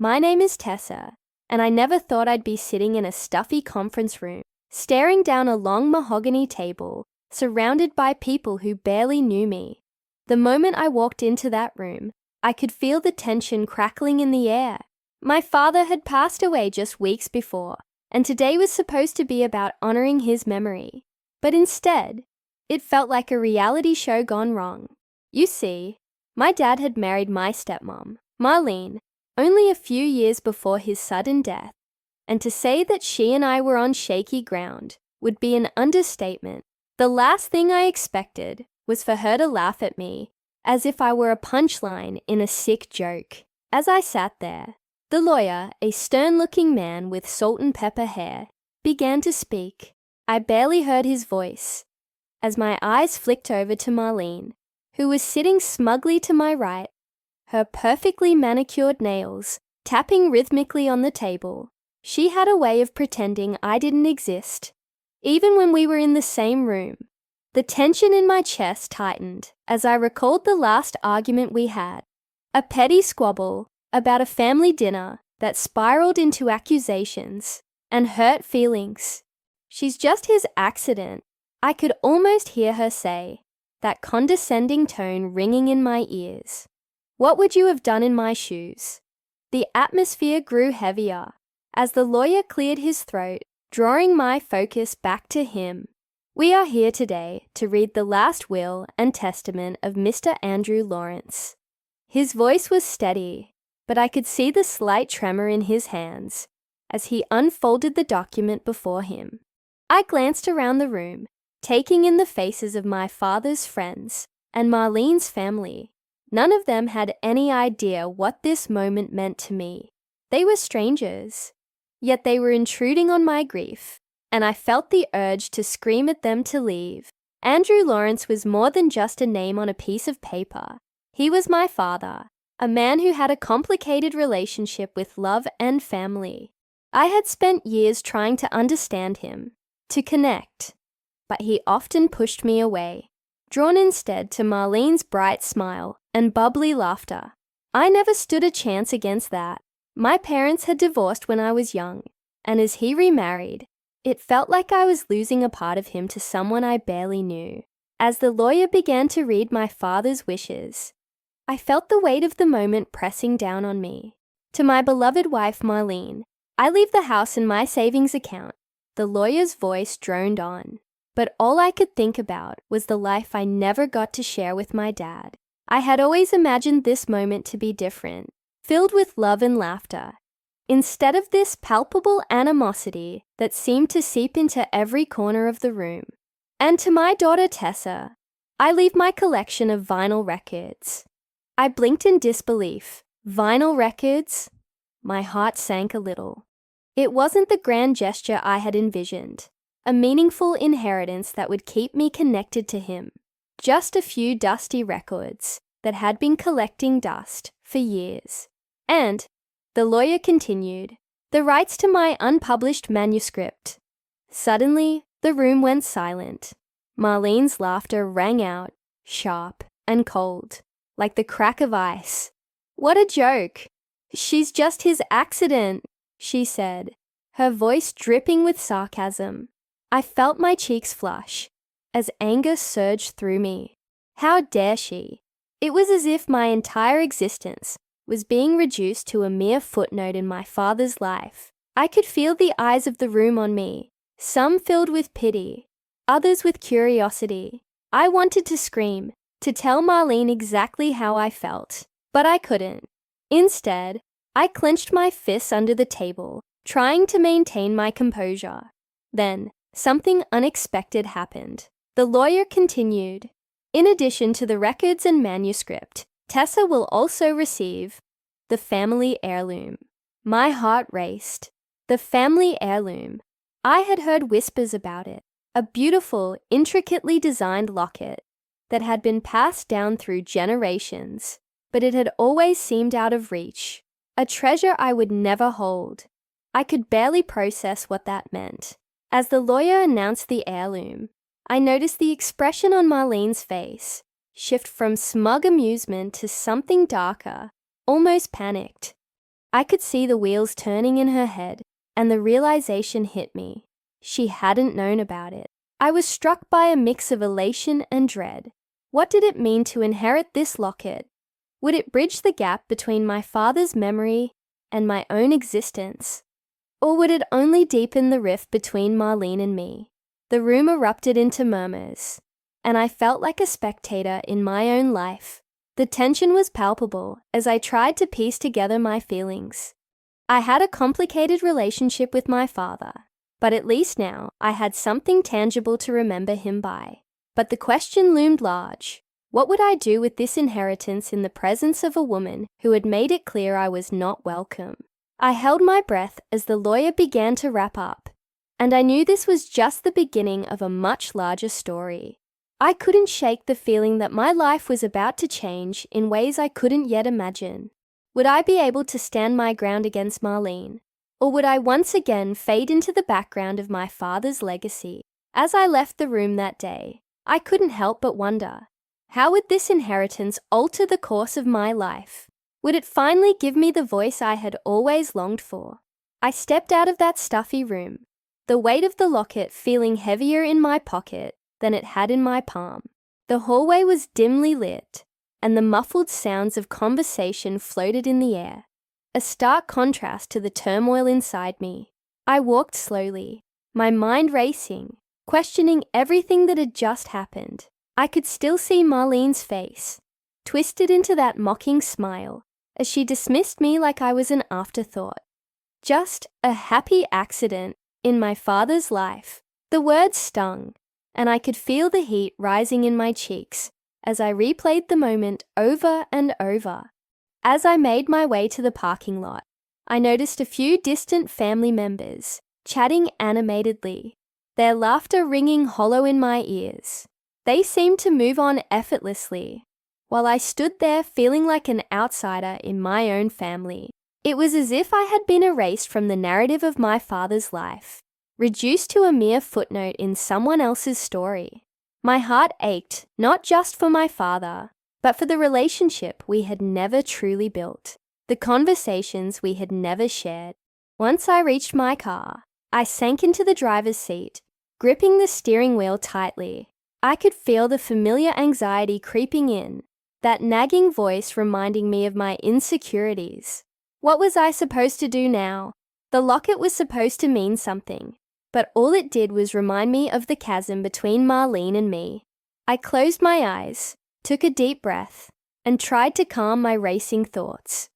My name is Tessa, and I never thought I'd be sitting in a stuffy conference room, staring down a long mahogany table, surrounded by people who barely knew me. The moment I walked into that room, I could feel the tension crackling in the air. My father had passed away just weeks before, and today was supposed to be about honoring his memory. But instead, it felt like a reality show gone wrong. You see, my dad had married my stepmom, Marlene, only a few years before his sudden death, and to say that she and I were on shaky ground would be an understatement. The last thing I expected was for her to laugh at me as if I were a punchline in a sick joke. As I sat there, the lawyer, a stern-looking man with salt and pepper hair, began to speak. I barely heard his voice, as my eyes flicked over to Marlene, who was sitting smugly to my right, her perfectly manicured nails tapping rhythmically on the table. She had a way of pretending I didn't exist, even when we were in the same room. The tension in my chest tightened as I recalled the last argument we had, a petty squabble about a family dinner that spiraled into accusations and hurt feelings. "She's just his accident," I could almost hear her say, that condescending tone ringing in my ears. "What would you have done in my shoes?" The atmosphere grew heavier as the lawyer cleared his throat, drawing my focus back to him. "We are here today to read the last will and testament of Mr. Andrew Lawrence." His voice was steady, but I could see the slight tremor in his hands as he unfolded the document before him. I glanced around the room, taking in the faces of my father's friends and Marlene's family. None of them had any idea what this moment meant to me. They were strangers, yet they were intruding on my grief, and I felt the urge to scream at them to leave. Andrew Lawrence was more than just a name on a piece of paper. He was my father, a man who had a complicated relationship with love and family. I had spent years trying to understand him, to connect, but he often pushed me away, drawn instead to Marlene's bright smile and bubbly laughter. I never stood a chance against that. My parents had divorced when I was young, and as he remarried, it felt like I was losing a part of him to someone I barely knew. As the lawyer began to read my father's wishes, I felt the weight of the moment pressing down on me. "To my beloved wife Marlene, I leave the house and my savings account." The lawyer's voice droned on, but all I could think about was the life I never got to share with my dad. I had always imagined this moment to be different, filled with love and laughter, instead of this palpable animosity that seemed to seep into every corner of the room. "And to my daughter Tessa, I leave my collection of vinyl records." I blinked in disbelief. Vinyl records? My heart sank a little. It wasn't the grand gesture I had envisioned, a meaningful inheritance that would keep me connected to him. Just a few dusty records that had been collecting dust for years. And, the lawyer continued, "the rights to my unpublished manuscript." Suddenly, the room went silent. Marlene's laughter rang out, sharp and cold, like the crack of ice. "What a joke! She's just his accident," she said, her voice dripping with sarcasm. I felt my cheeks flush as anger surged through me. How dare she? It was as if my entire existence was being reduced to a mere footnote in my father's life. I could feel the eyes of the room on me, some filled with pity, others with curiosity. I wanted to scream, to tell Marlene exactly how I felt, but I couldn't. Instead, I clenched my fists under the table, trying to maintain my composure. Then, something unexpected happened. The lawyer continued, "In addition to the records and manuscript, Tessa will also receive the family heirloom." My heart raced. The family heirloom. I had heard whispers about it. A beautiful, intricately designed locket that had been passed down through generations, but it had always seemed out of reach. A treasure I would never hold. I could barely process what that meant. As the lawyer announced the heirloom, I noticed the expression on Marlene's face shift from smug amusement to something darker, almost panicked. I could see the wheels turning in her head, and the realization hit me. She hadn't known about it. I was struck by a mix of elation and dread. What did it mean to inherit this locket? Would it bridge the gap between my father's memory and my own existence? Or would it only deepen the rift between Marlene and me? The room erupted into murmurs, and I felt like a spectator in my own life. The tension was palpable as I tried to piece together my feelings. I had a complicated relationship with my father, but at least now I had something tangible to remember him by. But the question loomed large. What would I do with this inheritance in the presence of a woman who had made it clear I was not welcome? I held my breath as the lawyer began to wrap up, and I knew this was just the beginning of a much larger story. I couldn't shake the feeling that my life was about to change in ways I couldn't yet imagine. Would I be able to stand my ground against Marlene? Or would I once again fade into the background of my father's legacy? As I left the room that day, I couldn't help but wonder, how would this inheritance alter the course of my life? Would it finally give me the voice I had always longed for? I stepped out of that stuffy room, the weight of the locket feeling heavier in my pocket than it had in my palm. The hallway was dimly lit, and the muffled sounds of conversation floated in the air, a stark contrast to the turmoil inside me. I walked slowly, my mind racing, questioning everything that had just happened. I could still see Marlene's face, twisted into that mocking smile, as she dismissed me like I was an afterthought. Just a happy accident in my father's life. The words stung, and I could feel the heat rising in my cheeks as I replayed the moment over and over. As I made my way to the parking lot, I noticed a few distant family members, chatting animatedly, their laughter ringing hollow in my ears. They seemed to move on effortlessly, while I stood there feeling like an outsider in my own family. It was as if I had been erased from the narrative of my father's life, reduced to a mere footnote in someone else's story. My heart ached, not just for my father, but for the relationship we had never truly built, the conversations we had never shared. Once I reached my car, I sank into the driver's seat, gripping the steering wheel tightly. I could feel the familiar anxiety creeping in, that nagging voice reminding me of my insecurities. What was I supposed to do now? The locket was supposed to mean something, but all it did was remind me of the chasm between Marlene and me. I closed my eyes, took a deep breath, and tried to calm my racing thoughts.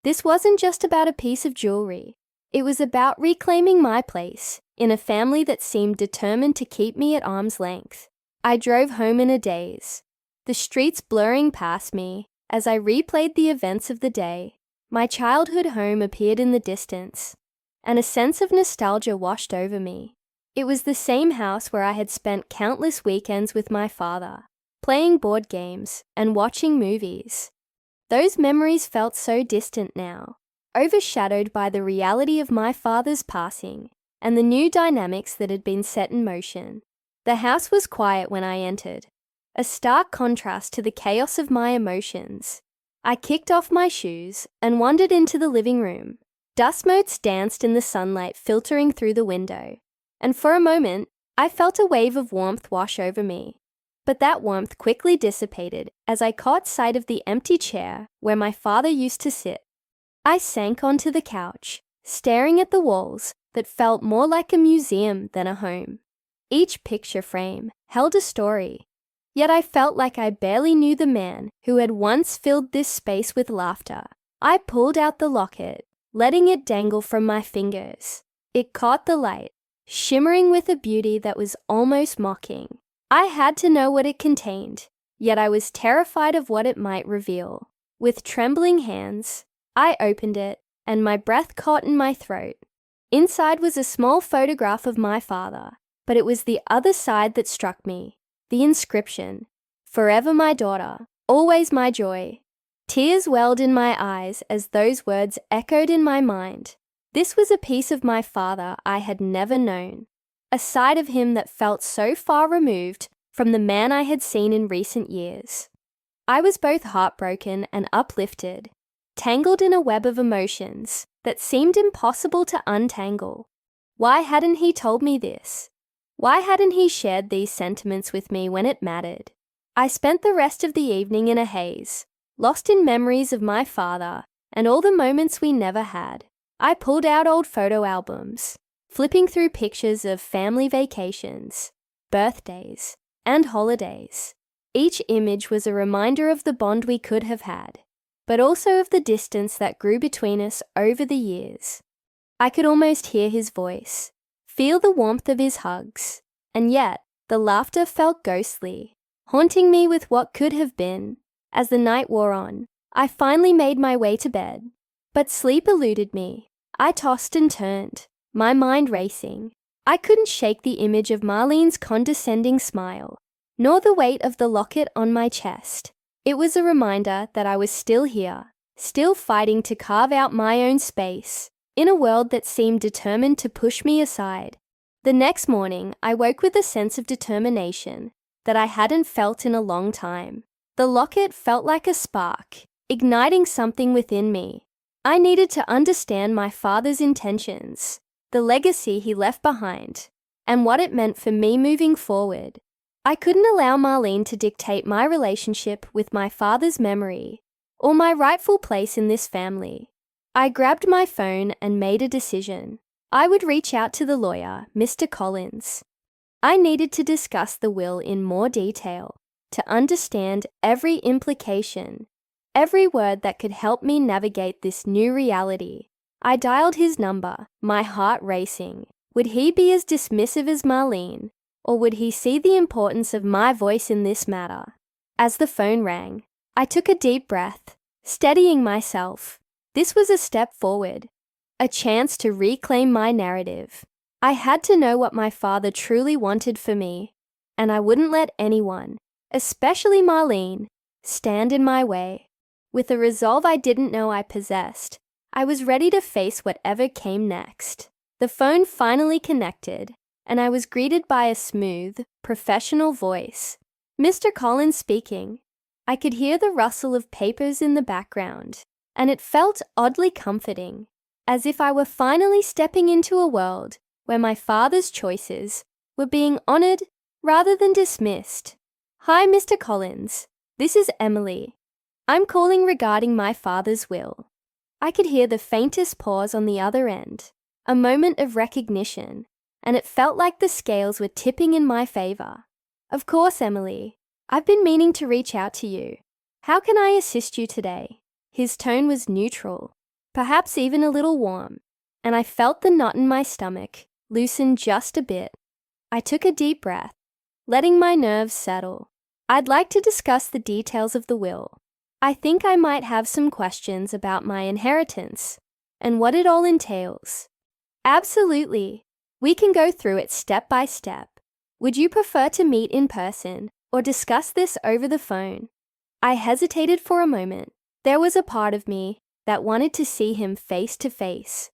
This wasn't just about a piece of jewelry. It was about reclaiming my place in a family that seemed determined to keep me at arm's length. I drove home in a daze, the streets blurring past me as I replayed the events of the day. My childhood home appeared in the distance, and a sense of nostalgia washed over me. It was the same house where I had spent countless weekends with my father, playing board games and watching movies. Those memories felt so distant now, overshadowed by the reality of my father's passing and the new dynamics that had been set in motion. The house was quiet when I entered, a stark contrast to the chaos of my emotions. I kicked off my shoes and wandered into the living room. Dust motes danced in the sunlight filtering through the window, and for a moment, I felt a wave of warmth wash over me. But that warmth quickly dissipated as I caught sight of the empty chair where my father used to sit. I sank onto the couch, staring at the walls that felt more like a museum than a home. Each picture frame held a story, yet I felt like I barely knew the man who had once filled this space with laughter. I pulled out the locket, letting it dangle from my fingers. It caught the light, shimmering with a beauty that was almost mocking. I had to know what it contained, yet I was terrified of what it might reveal. With trembling hands, I opened it, and my breath caught in my throat. Inside was a small photograph of my father, but it was the other side that struck me. The inscription, "Forever my daughter, always my joy." Tears welled in my eyes as those words echoed in my mind. This was a piece of my father I had never known, a side of him that felt so far removed from the man I had seen in recent years. I was both heartbroken and uplifted. tangled in a web of emotions that seemed impossible to untangle. Why hadn't he told me this? Why hadn't he shared these sentiments with me when it mattered? I spent the rest of the evening in a haze, lost in memories of my father and all the moments we never had. I pulled out old photo albums, flipping through pictures of family vacations, birthdays, and holidays. Each image was a reminder of the bond we could have had, but also of the distance that grew between us over the years. I could almost hear his voice, feel the warmth of his hugs, and yet the laughter felt ghostly, haunting me with what could have been. As the night wore on, I finally made my way to bed, but sleep eluded me. I tossed and turned, my mind racing. I couldn't shake the image of Marlene's condescending smile, nor the weight of the locket on my chest. It was a reminder that I was still here, still fighting to carve out my own space, in a world that seemed determined to push me aside. The next morning, I woke with a sense of determination that I hadn't felt in a long time. The locket felt like a spark, igniting something within me. I needed to understand my father's intentions, the legacy he left behind, and what it meant for me moving forward. I couldn't allow Marlene to dictate my relationship with my father's memory or my rightful place in this family. I grabbed my phone and made a decision. I would reach out to the lawyer, Mr. Collins. I needed to discuss the will in more detail, to understand every implication, every word that could help me navigate this new reality. I dialed his number, my heart racing. Would he be as dismissive as Marlene, or would he see the importance of my voice in this matter? As the phone rang, I took a deep breath, steadying myself. This was a step forward, a chance to reclaim my narrative. I had to know what my father truly wanted for me, and I wouldn't let anyone, especially Marlene, stand in my way. With a resolve I didn't know I possessed, I was ready to face whatever came next. The phone finally connected, and I was greeted by a smooth, professional voice. Mr. Collins speaking. I could hear the rustle of papers in the background, and it felt oddly comforting, as if I were finally stepping into a world where my father's choices were being honored rather than dismissed. Hi, Mr. Collins. This is Emily. I'm calling regarding my father's will. I could hear the faintest pause on the other end, a moment of recognition, and it felt like the scales were tipping in my favor. Of course, Emily. I've been meaning to reach out to you. How can I assist you today? His tone was neutral, perhaps even a little warm, and I felt the knot in my stomach loosen just a bit. I took a deep breath, letting my nerves settle. I'd like to discuss the details of the will. I think I might have some questions about my inheritance and what it all entails. Absolutely. We can go through it step by step. Would you prefer to meet in person or discuss this over the phone? I hesitated for a moment. There was a part of me that wanted to see him face to face,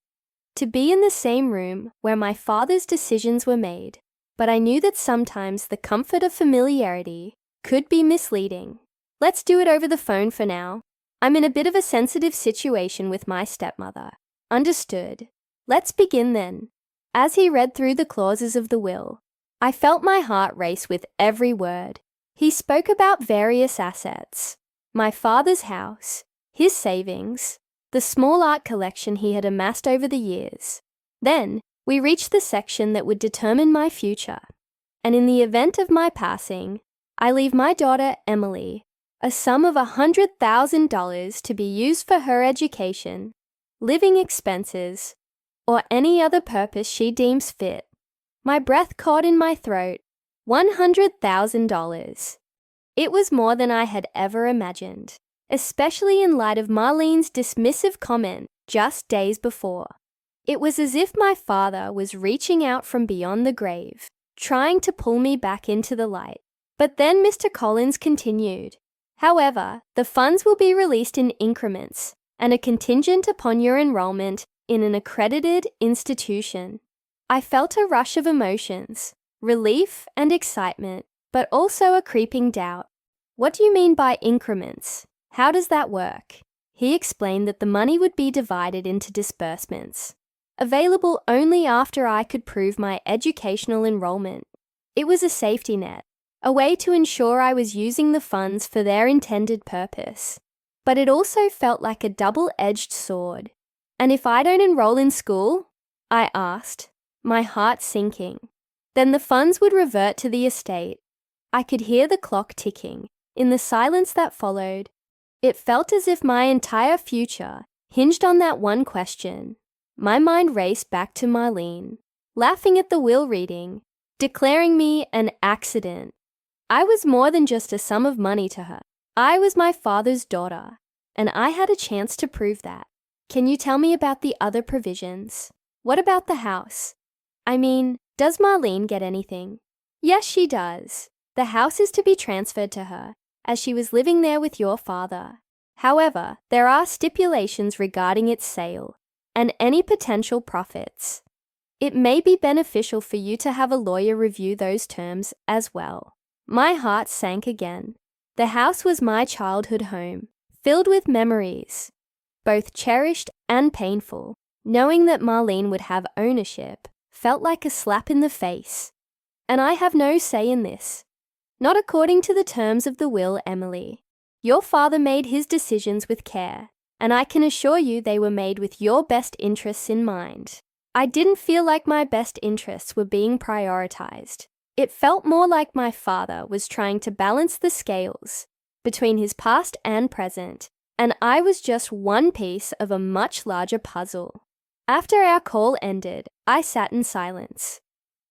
to be in the same room where my father's decisions were made, but I knew that sometimes the comfort of familiarity could be misleading. Let's do it over the phone for now. I'm in a bit of a sensitive situation with my stepmother. Understood. Let's begin then. As he read through the clauses of the will, I felt my heart race with every word. He spoke about various assets. My father's house, his savings, the small art collection he had amassed over the years. Then, we reached the section that would determine my future. And in the event of my passing, I leave my daughter, Emily, a sum of $100,000 to be used for her education, living expenses, or any other purpose she deems fit. My breath caught in my throat. $100,000. It was more than I had ever imagined, especially in light of Marlene's dismissive comment just days before. It was as if my father was reaching out from beyond the grave, trying to pull me back into the light. But then Mr. Collins continued. However, the funds will be released in increments and are contingent upon your enrollment in an accredited institution. I felt a rush of emotions, relief and excitement, but also a creeping doubt. What do you mean by increments? How does that work? He explained that the money would be divided into disbursements, available only after I could prove my educational enrollment. It was a safety net, a way to ensure I was using the funds for their intended purpose. But it also felt like a double-edged sword. And if I don't enroll in school? I asked, my heart sinking. Then the funds would revert to the estate. I could hear the clock ticking. In the silence that followed, it felt as if my entire future hinged on that one question. My mind raced back to Marlene, laughing at the will reading, declaring me an accident. I was more than just a sum of money to her. I was my father's daughter, and I had a chance to prove that. Can you tell me about the other provisions? What about the house? I mean, does Marlene get anything? Yes, she does. The house is to be transferred to her, as she was living there with your father. However, there are stipulations regarding its sale and any potential profits. It may be beneficial for you to have a lawyer review those terms as well. My heart sank again. The house was my childhood home, filled with memories, both cherished and painful. Knowing that Marlene would have ownership felt like a slap in the face. And I have no say in this. Not according to the terms of the will, Emily. Your father made his decisions with care, and I can assure you they were made with your best interests in mind. I didn't feel like my best interests were being prioritized. It felt more like my father was trying to balance the scales between his past and present, and I was just one piece of a much larger puzzle. After our call ended, I sat in silence,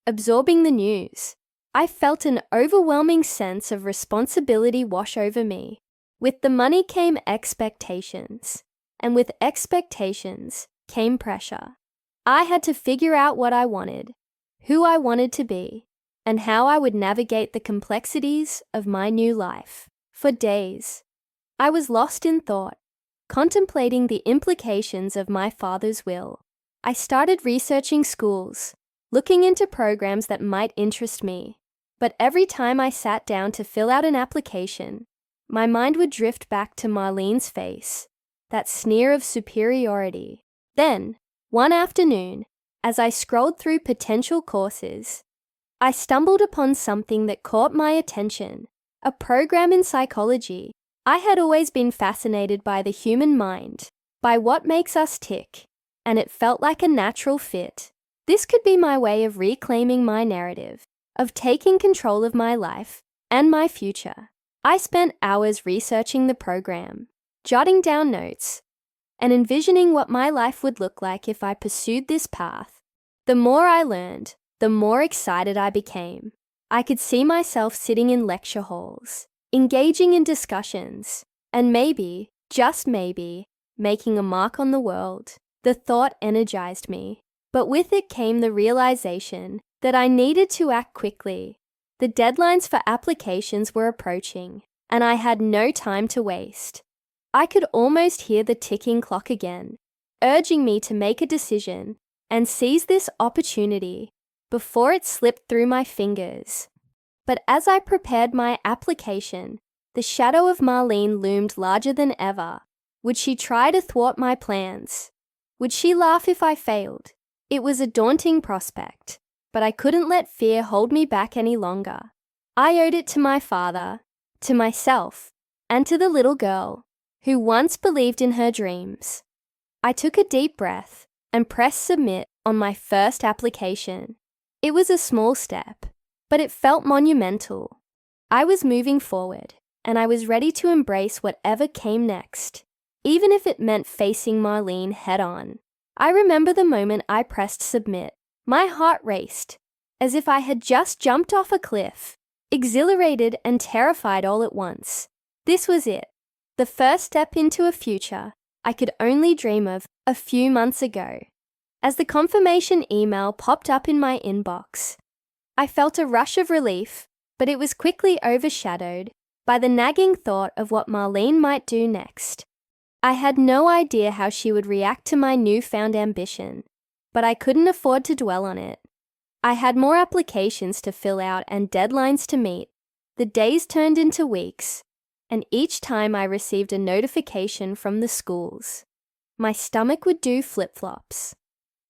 absorbing the news. I felt an overwhelming sense of responsibility wash over me. With the money came expectations, and with expectations came pressure. I had to figure out what I wanted, who I wanted to be, and how I would navigate the complexities of my new life. For days, I was lost in thought, contemplating the implications of my father's will. I started researching schools, looking into programs that might interest me. But every time I sat down to fill out an application, my mind would drift back to Marlene's face, that sneer of superiority. Then, one afternoon, as I scrolled through potential courses, I stumbled upon something that caught my attention, a program in psychology. I had always been fascinated by the human mind, by what makes us tick, and it felt like a natural fit. This could be my way of reclaiming my narrative, of taking control of my life and my future. I spent hours researching the program, jotting down notes, and envisioning what my life would look like if I pursued this path. The more I learned, the more excited I became. I could see myself sitting in lecture halls, engaging in discussions, and maybe, just maybe, making a mark on the world. The thought energized me, but with it came the realization that I needed to act quickly. The deadlines for applications were approaching, and I had no time to waste. I could almost hear the ticking clock again, urging me to make a decision and seize this opportunity before it slipped through my fingers. But as I prepared my application, the shadow of Marlene loomed larger than ever. Would she try to thwart my plans? Would she laugh if I failed? It was a daunting prospect, but I couldn't let fear hold me back any longer. I owed it to my father, to myself, and to the little girl who once believed in her dreams. I took a deep breath and pressed submit on my first application. It was a small step, but it felt monumental. I was moving forward, and I was ready to embrace whatever came next, even if it meant facing Marlene head-on. I remember the moment I pressed submit. My heart raced, as if I had just jumped off a cliff, exhilarated and terrified all at once. This was it, the first step into a future I could only dream of a few months ago. As the confirmation email popped up in my inbox, I felt a rush of relief, but it was quickly overshadowed by the nagging thought of what Marlene might do next. I had no idea how she would react to my newfound ambition, but I couldn't afford to dwell on it. I had more applications to fill out and deadlines to meet. The days turned into weeks, and each time I received a notification from the schools, my stomach would do flip-flops.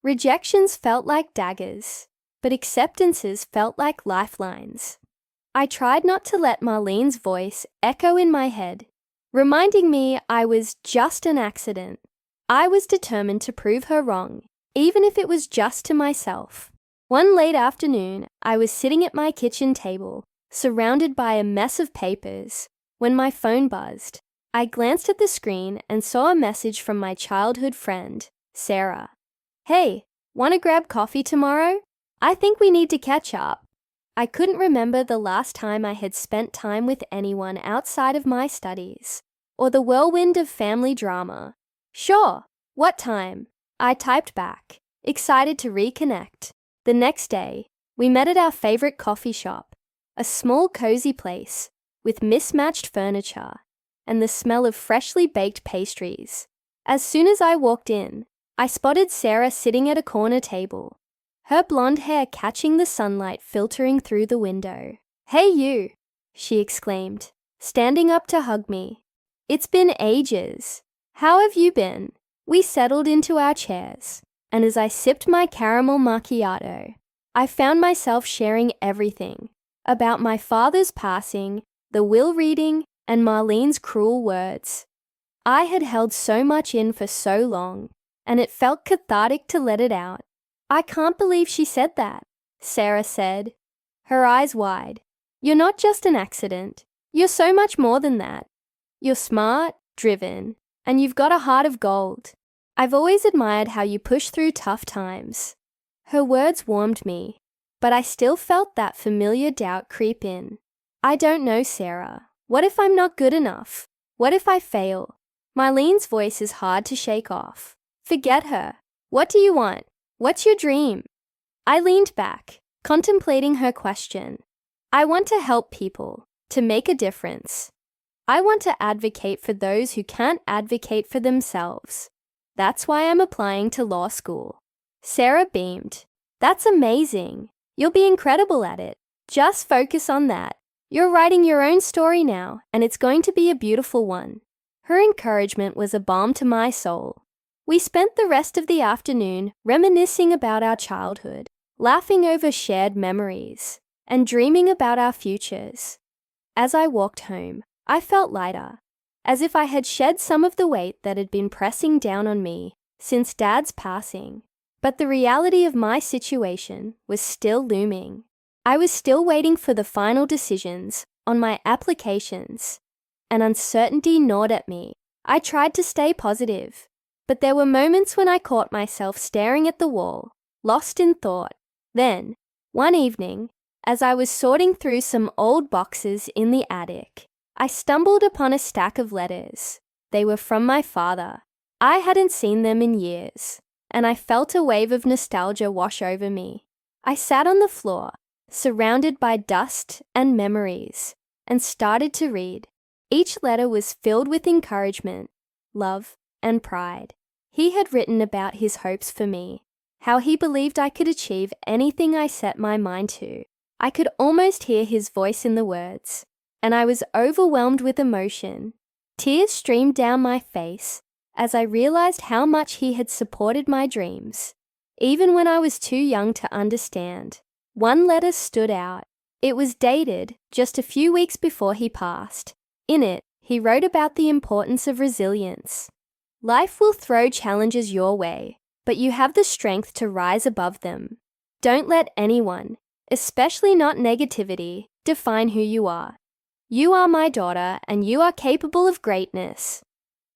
Rejections felt like daggers, but acceptances felt like lifelines. I tried not to let Marlene's voice echo in my head, reminding me I was just an accident. I was determined to prove her wrong, even if it was just to myself. One late afternoon, I was sitting at my kitchen table, surrounded by a mess of papers, when my phone buzzed. I glanced at the screen and saw a message from my childhood friend, Sarah. "Hey, want to grab coffee tomorrow? I think we need to catch up." I couldn't remember the last time I had spent time with anyone outside of my studies, or the whirlwind of family drama. "Sure, what time?" I typed back, excited to reconnect. The next day, we met at our favorite coffee shop, a small cozy place with mismatched furniture and the smell of freshly baked pastries. As soon as I walked in, I spotted Sarah sitting at a corner table, her blonde hair catching the sunlight filtering through the window. "Hey you," she exclaimed, standing up to hug me. "It's been ages. How have you been?" We settled into our chairs, and as I sipped my caramel macchiato, I found myself sharing everything about my father's passing, the will reading, and Marlene's cruel words. I had held so much in for so long, and it felt cathartic to let it out. "I can't believe she said that," Sarah said, her eyes wide. "You're not just an accident. You're so much more than that. You're smart, driven, and you've got a heart of gold. I've always admired how you push through tough times." Her words warmed me, but I still felt that familiar doubt creep in. "I don't know, Sarah. What if I'm not good enough? What if I fail?" Marlene's voice is hard to shake off. "Forget her. What do you want? What's your dream?" I leaned back, contemplating her question. "I want to help people, to make a difference. I want to advocate for those who can't advocate for themselves. That's why I'm applying to law school." Sarah beamed. "That's amazing. You'll be incredible at it. Just focus on that. You're writing your own story now, and it's going to be a beautiful one." Her encouragement was a balm to my soul. We spent the rest of the afternoon reminiscing about our childhood, laughing over shared memories, and dreaming about our futures. As I walked home, I felt lighter, as if I had shed some of the weight that had been pressing down on me since Dad's passing. But the reality of my situation was still looming. I was still waiting for the final decisions on my applications, and uncertainty gnawed at me. I tried to stay positive, but there were moments when I caught myself staring at the wall, lost in thought. Then, one evening, as I was sorting through some old boxes in the attic, I stumbled upon a stack of letters. They were from my father. I hadn't seen them in years, and I felt a wave of nostalgia wash over me. I sat on the floor, surrounded by dust and memories, and started to read. Each letter was filled with encouragement, love, and pride. He had written about his hopes for me, how he believed I could achieve anything I set my mind to. I could almost hear his voice in the words, and I was overwhelmed with emotion. Tears streamed down my face as I realized how much he had supported my dreams, even when I was too young to understand. One letter stood out. It was dated just a few weeks before he passed. In it, he wrote about the importance of resilience. "Life will throw challenges your way, but you have the strength to rise above them. Don't let anyone, especially not negativity, define who you are. You are my daughter, and you are capable of greatness."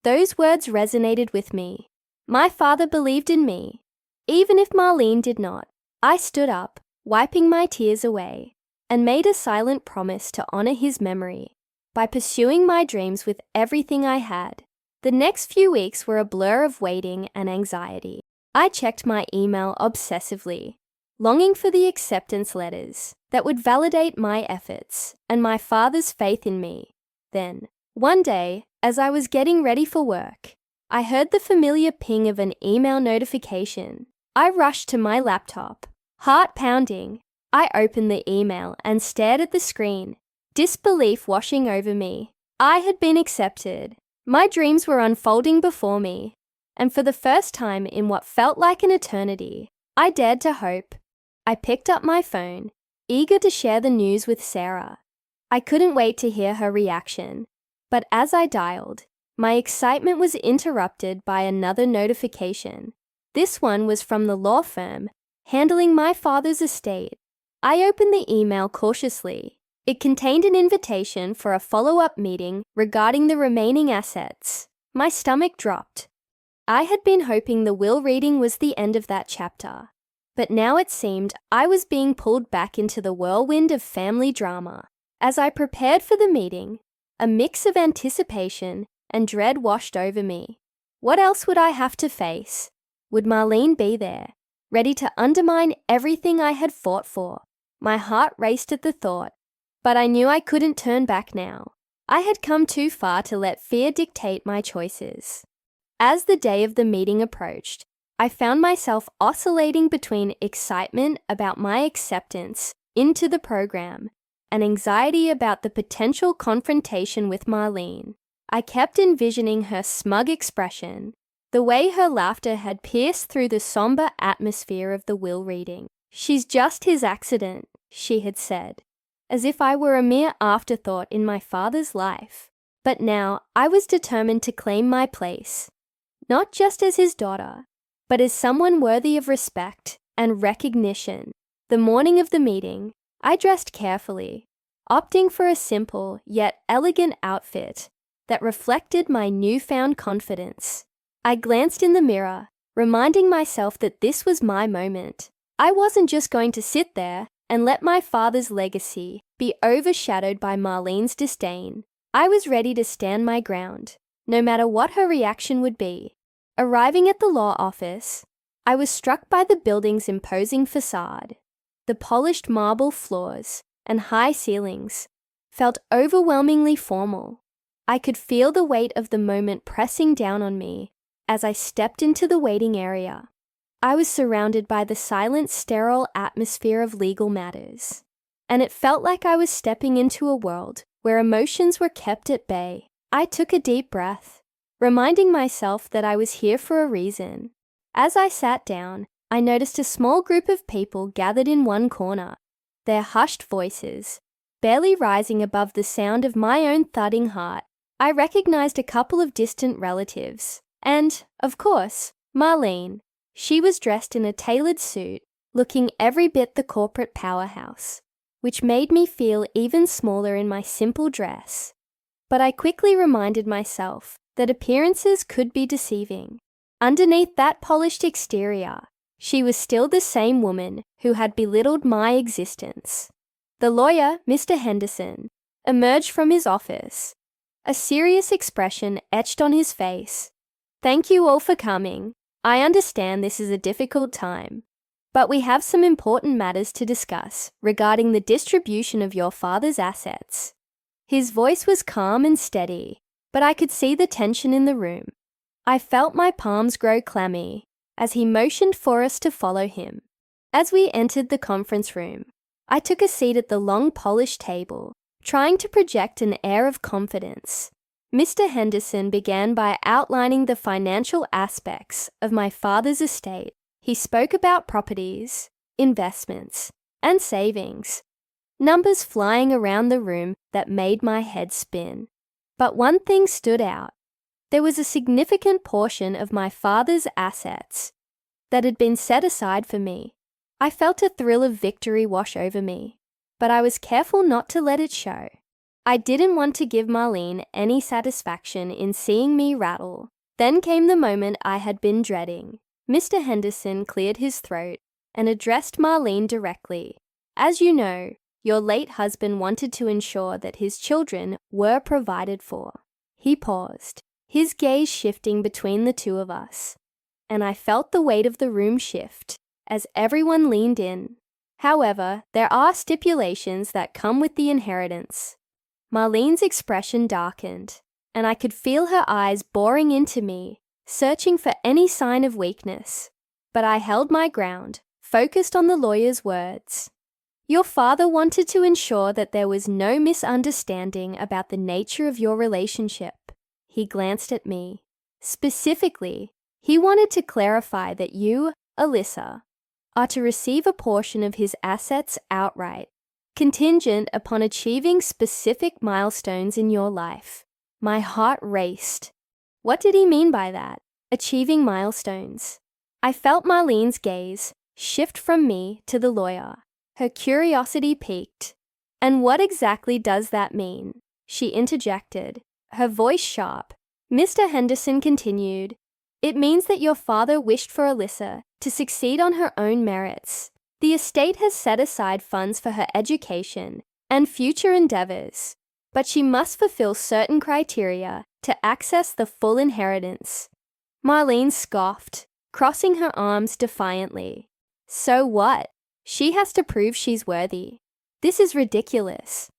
Those words resonated with me. My father believed in me, even if Marlene did not. I stood up, wiping my tears away, and made a silent promise to honor his memory by pursuing my dreams with everything I had. The next few weeks were a blur of waiting and anxiety. I checked my email obsessively, longing for the acceptance letters that would validate my efforts and my father's faith in me. Then, one day, as I was getting ready for work, I heard the familiar ping of an email notification. I rushed to my laptop, heart pounding. I opened the email and stared at the screen, disbelief washing over me. I had been accepted. My dreams were unfolding before me, and for the first time in what felt like an eternity, I dared to hope. I picked up my phone, eager to share the news with Sarah. I couldn't wait to hear her reaction, but as I dialed, my excitement was interrupted by another notification. This one was from the law firm handling my father's estate. I opened the email cautiously. It contained an invitation for a follow-up meeting regarding the remaining assets. My stomach dropped. I had been hoping the will reading was the end of that chapter, but now it seemed I was being pulled back into the whirlwind of family drama. As I prepared for the meeting, a mix of anticipation and dread washed over me. What else would I have to face? Would Marlene be there, ready to undermine everything I had fought for? My heart raced at the thought, but I knew I couldn't turn back now. I had come too far to let fear dictate my choices. As the day of the meeting approached, I found myself oscillating between excitement about my acceptance into the program and anxiety about the potential confrontation with Marlene. I kept envisioning her smug expression, the way her laughter had pierced through the somber atmosphere of the will reading. "She's just his accident," she had said, as if I were a mere afterthought in my father's life. But now I was determined to claim my place, not just as his daughter, but as someone worthy of respect and recognition. The morning of the meeting, I dressed carefully, opting for a simple yet elegant outfit that reflected my newfound confidence. I glanced in the mirror, reminding myself that this was my moment. I wasn't just going to sit there and let my father's legacy be overshadowed by Marlene's disdain. I was ready to stand my ground, no matter what her reaction would be. Arriving at the law office, I was struck by the building's imposing facade. The polished marble floors and high ceilings felt overwhelmingly formal. I could feel the weight of the moment pressing down on me as I stepped into the waiting area. I was surrounded by the silent, sterile atmosphere of legal matters, and it felt like I was stepping into a world where emotions were kept at bay. I took a deep breath, reminding myself that I was here for a reason. As I sat down, I noticed a small group of people gathered in one corner, their hushed voices barely rising above the sound of my own thudding heart. I recognized a couple of distant relatives, and, of course, Marlene. She was dressed in a tailored suit, looking every bit the corporate powerhouse, which made me feel even smaller in my simple dress. But I quickly reminded myself that appearances could be deceiving. Underneath that polished exterior, she was still the same woman who had belittled my existence. The lawyer, Mr. Henderson, emerged from his office, a serious expression etched on his face. "Thank you all for coming. I understand this is a difficult time, but we have some important matters to discuss regarding the distribution of your father's assets." His voice was calm and steady, but I could see the tension in the room. I felt my palms grow clammy as he motioned for us to follow him. As we entered the conference room, I took a seat at the long polished table, trying to project an air of confidence. Mr. Henderson began by outlining the financial aspects of my father's estate. He spoke about properties, investments, and savings, numbers flying around the room that made my head spin. But one thing stood out. There was a significant portion of my father's assets that had been set aside for me. I felt a thrill of victory wash over me, but I was careful not to let it show. I didn't want to give Marlene any satisfaction in seeing me rattle. Then came the moment I had been dreading. Mr. Henderson cleared his throat and addressed Marlene directly. "As you know, your late husband wanted to ensure that his children were provided for." He paused, his gaze shifting between the two of us, and I felt the weight of the room shift as everyone leaned in. "However, there are stipulations that come with the inheritance." Marlene's expression darkened, and I could feel her eyes boring into me, searching for any sign of weakness. But I held my ground, focused on the lawyer's words. Your father wanted to ensure that there was no misunderstanding about the nature of your relationship. He glanced at me. Specifically, he wanted to clarify that you, Alyssa, are to receive a portion of his assets outright, contingent upon achieving specific milestones in your life. My heart raced. What did he mean by that? Achieving milestones. I felt Marlene's gaze shift from me to the lawyer. Her curiosity piqued. And what exactly does that mean? She interjected, her voice sharp. Mr. Henderson continued, it means that your father wished for Alyssa to succeed on her own merits. The estate has set aside funds for her education and future endeavors, but she must fulfill certain criteria to access the full inheritance. Marlene scoffed, crossing her arms defiantly. So what? She has to prove she's worthy. This is ridiculous.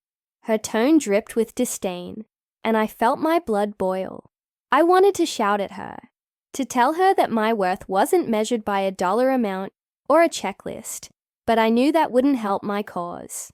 Her tone dripped with disdain, and I felt my blood boil. I wanted to shout at her, to tell her that my worth wasn't measured by a dollar amount or a checklist, but I knew that wouldn't help my cause.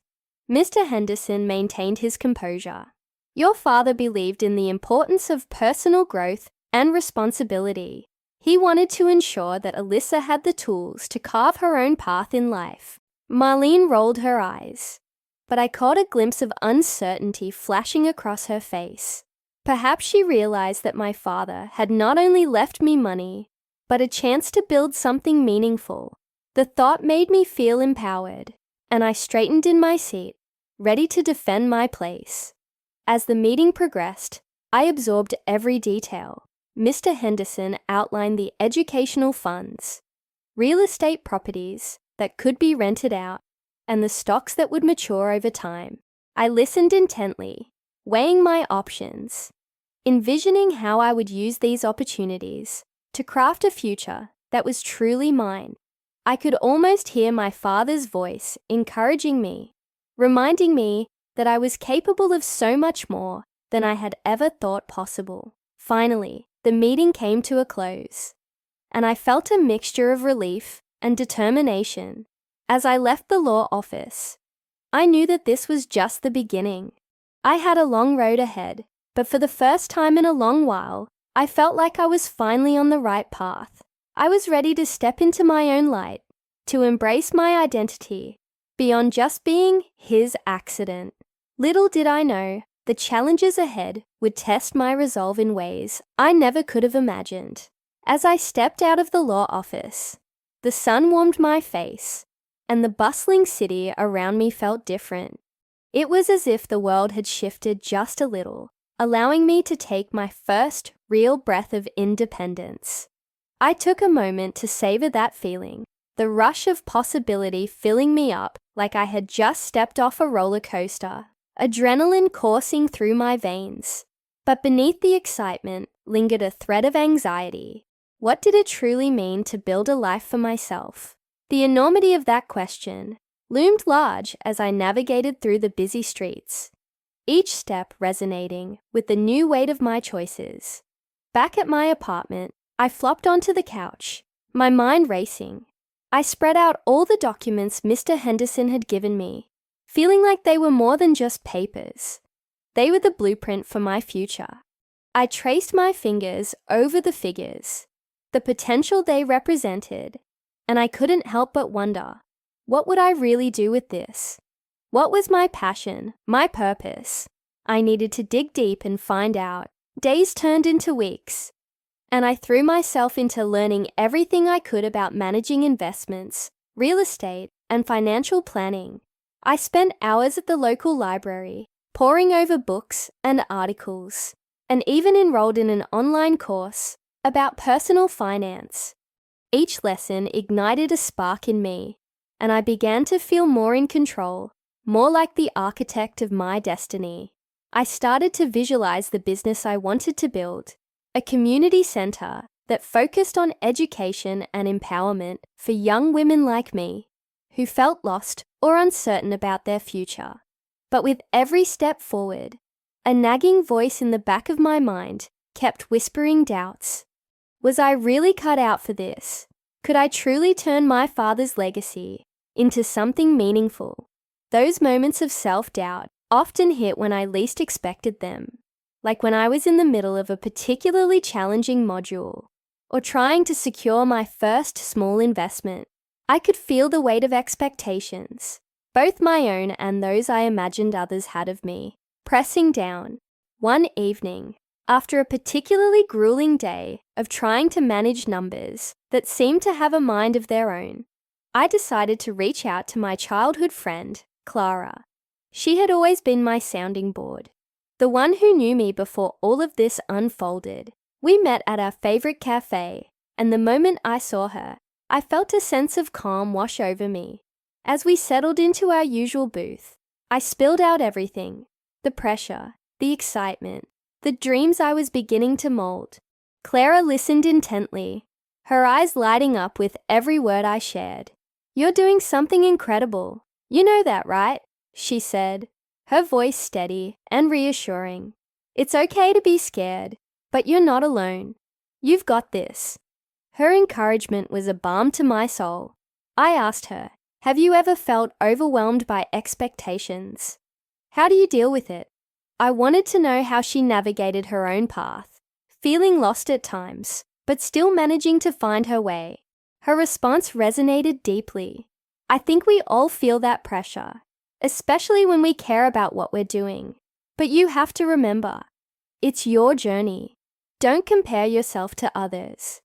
Mr. Henderson maintained his composure. Your father believed in the importance of personal growth and responsibility. He wanted to ensure that Alyssa had the tools to carve her own path in life. Marlene rolled her eyes, but I caught a glimpse of uncertainty flashing across her face. Perhaps she realized that my father had not only left me money, but a chance to build something meaningful. The thought made me feel empowered, and I straightened in my seat, ready to defend my place. As the meeting progressed, I absorbed every detail. Mr. Henderson outlined the educational funds, real estate properties that could be rented out, and the stocks that would mature over time. I listened intently, weighing my options, envisioning how I would use these opportunities to craft a future that was truly mine. I could almost hear my father's voice encouraging me, reminding me that I was capable of so much more than I had ever thought possible. Finally, the meeting came to a close, and I felt a mixture of relief and determination. As I left the law office, I knew that this was just the beginning. I had a long road ahead, but for the first time in a long while, I felt like I was finally on the right path. I was ready to step into my own light, to embrace my identity, beyond just being his accident. Little did I know, the challenges ahead would test my resolve in ways I never could have imagined. As I stepped out of the law office, the sun warmed my face, and the bustling city around me felt different. It was as if the world had shifted just a little, allowing me to take my first real breath of independence. I took a moment to savor that feeling, the rush of possibility filling me up like I had just stepped off a roller coaster, adrenaline coursing through my veins. But beneath the excitement lingered a thread of anxiety. What did it truly mean to build a life for myself? The enormity of that question loomed large as I navigated through the busy streets, each step resonating with the new weight of my choices. Back at my apartment, I flopped onto the couch, my mind racing. I spread out all the documents Mr. Henderson had given me, feeling like they were more than just papers. They were the blueprint for my future. I traced my fingers over the figures, the potential they represented, and I couldn't help but wonder, what would I really do with this? What was my passion, my purpose? I needed to dig deep and find out. Days turned into weeks, and I threw myself into learning everything I could about managing investments, real estate, and financial planning. I spent hours at the local library, poring over books and articles, and even enrolled in an online course about personal finance. Each lesson ignited a spark in me, and I began to feel more in control, more like the architect of my destiny. I started to visualize the business I wanted to build, a community center that focused on education and empowerment for young women like me, who felt lost or uncertain about their future. But with every step forward, a nagging voice in the back of my mind kept whispering doubts. Was I really cut out for this? Could I truly turn my father's legacy into something meaningful? Those moments of self-doubt often hit when I least expected them, like when I was in the middle of a particularly challenging module or trying to secure my first small investment. I could feel the weight of expectations, both my own and those I imagined others had of me, pressing down. One evening, after a particularly grueling day of trying to manage numbers that seemed to have a mind of their own, I decided to reach out to my childhood friend, Clara. She had always been my sounding board, the one who knew me before all of this unfolded. We met at our favorite cafe, and the moment I saw her, I felt a sense of calm wash over me. As we settled into our usual booth, I spilled out everything: the pressure, the excitement, the dreams I was beginning to mold. Clara listened intently, her eyes lighting up with every word I shared. "You're doing something incredible. You know that, right?" she said, her voice steady and reassuring. "It's okay to be scared, but you're not alone. You've got this." Her encouragement was a balm to my soul. I asked her, "Have you ever felt overwhelmed by expectations? How do you deal with it?" I wanted to know how she navigated her own path, feeling lost at times, but still managing to find her way. Her response resonated deeply. "I think we all feel that pressure, especially when we care about what we're doing. But you have to remember, it's your journey. Don't compare yourself to others.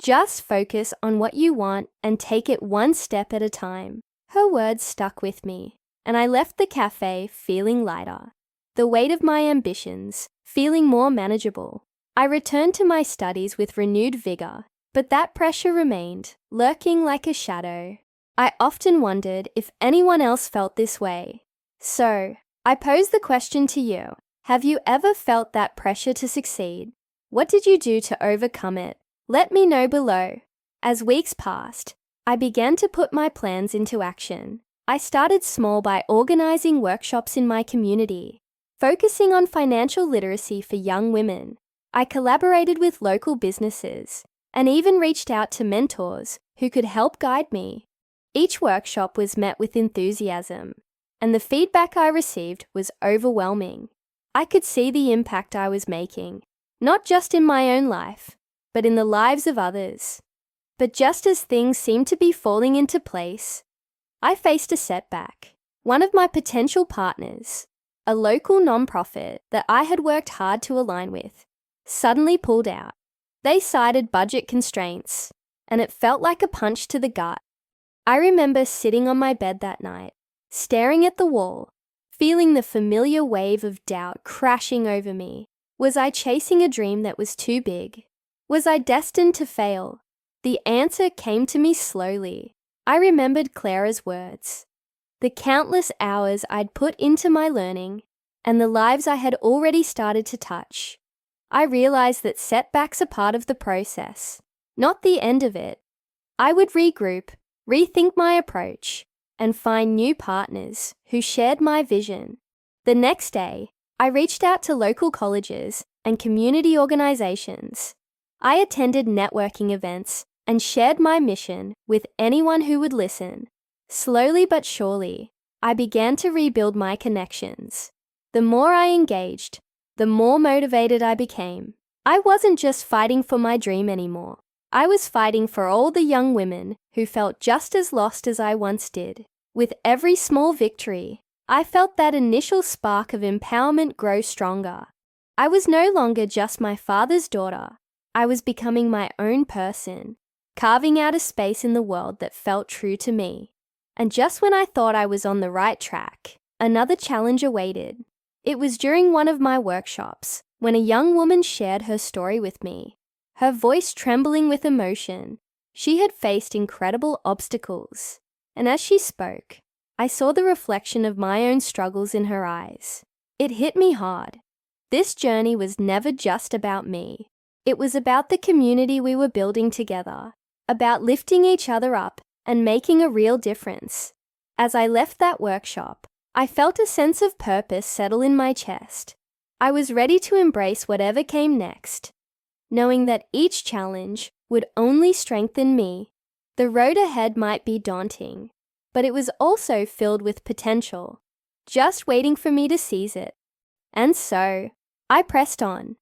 Just focus on what you want and take it one step at a time." Her words stuck with me, and I left the cafe feeling lighter, the weight of my ambitions feeling more manageable. I returned to my studies with renewed vigor, but that pressure remained, lurking like a shadow. I often wondered if anyone else felt this way. So, I pose the question to you: have you ever felt that pressure to succeed? What did you do to overcome it? Let me know below. As weeks passed, I began to put my plans into action. I started small by organizing workshops in my community, focusing on financial literacy for young women. I collaborated with local businesses and even reached out to mentors who could help guide me. Each workshop was met with enthusiasm, and the feedback I received was overwhelming. I could see the impact I was making, not just in my own life, but in the lives of others. But just as things seemed to be falling into place, I faced a setback. One of my potential partners, a local nonprofit that I had worked hard to align with, suddenly pulled out. They cited budget constraints, and it felt like a punch to the gut. I remember sitting on my bed that night, staring at the wall, feeling the familiar wave of doubt crashing over me. Was I chasing a dream that was too big? Was I destined to fail? The answer came to me slowly. I remembered Clara's words, the countless hours I'd put into my learning, and the lives I had already started to touch. I realized that setbacks are part of the process, not the end of it. I would regroup, rethink my approach, and find new partners who shared my vision. The next day, I reached out to local colleges and community organizations. I attended networking events and shared my mission with anyone who would listen. Slowly but surely, I began to rebuild my connections. The more I engaged, the more motivated I became. I wasn't just fighting for my dream anymore. I was fighting for all the young women who felt just as lost as I once did. With every small victory, I felt that initial spark of empowerment grow stronger. I was no longer just my father's daughter. I was becoming my own person, carving out a space in the world that felt true to me. And just when I thought I was on the right track, another challenge awaited. It was during one of my workshops when a young woman shared her story with me, her voice trembling with emotion. She had faced incredible obstacles, and as she spoke, I saw the reflection of my own struggles in her eyes. It hit me hard. This journey was never just about me. It was about the community we were building together, about lifting each other up and making a real difference. As I left that workshop, I felt a sense of purpose settle in my chest. I was ready to embrace whatever came next, knowing that each challenge would only strengthen me. The road ahead might be daunting, but it was also filled with potential, just waiting for me to seize it. And so, I pressed on,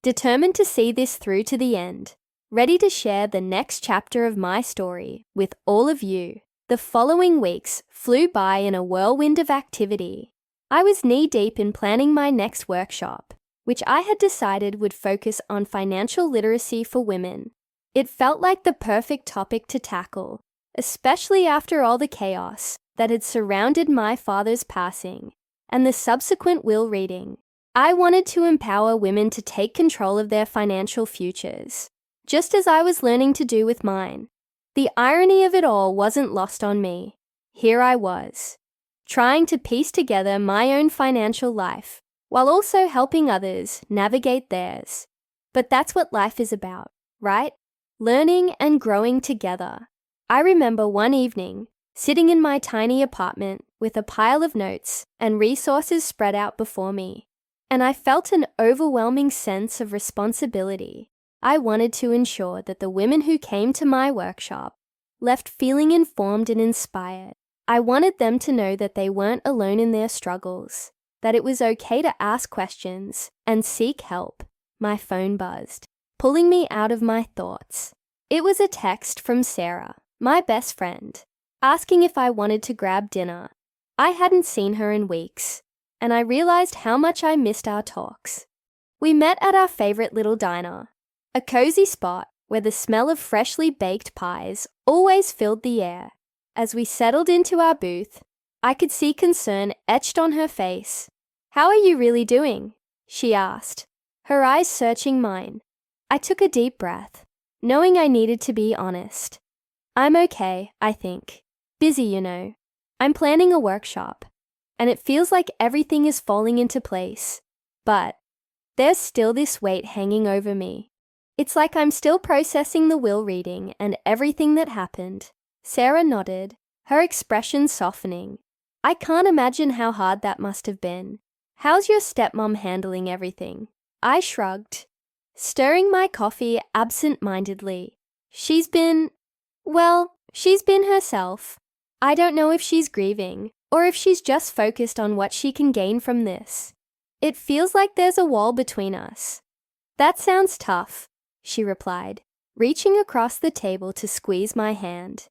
determined to see this through to the end, ready to share the next chapter of my story with all of you. The following weeks flew by in a whirlwind of activity. I was knee-deep in planning my next workshop, which I had decided would focus on financial literacy for women. It felt like the perfect topic to tackle, especially after all the chaos that had surrounded my father's passing and the subsequent will reading. I wanted to empower women to take control of their financial futures, just as I was learning to do with mine. The irony of it all wasn't lost on me. Here I was, trying to piece together my own financial life while also helping others navigate theirs. But that's what life is about, right? Learning and growing together. I remember one evening, sitting in my tiny apartment with a pile of notes and resources spread out before me, and I felt an overwhelming sense of responsibility. I wanted to ensure that the women who came to my workshop left feeling informed and inspired. I wanted them to know that they weren't alone in their struggles, that it was okay to ask questions and seek help. My phone buzzed, pulling me out of my thoughts. It was a text from Sarah, my best friend, asking if I wanted to grab dinner. I hadn't seen her in weeks, and I realized how much I missed our talks. We met at our favorite little diner, a cozy spot where the smell of freshly baked pies always filled the air. As we settled into our booth, I could see concern etched on her face. "How are you really doing?" she asked, her eyes searching mine. I took a deep breath, knowing I needed to be honest. "I'm okay, I think. Busy, you know. I'm planning a workshop, and it feels like everything is falling into place. But there's still this weight hanging over me. It's like I'm still processing the will reading and everything that happened." Sarah nodded, her expression softening. "I can't imagine how hard that must have been. How's your stepmom handling everything?" I shrugged, stirring my coffee absent-mindedly. She's been herself. I don't know if she's grieving or if she's just focused on what she can gain from this. It feels like there's a wall between us." "That sounds tough," she replied, reaching across the table to squeeze my hand.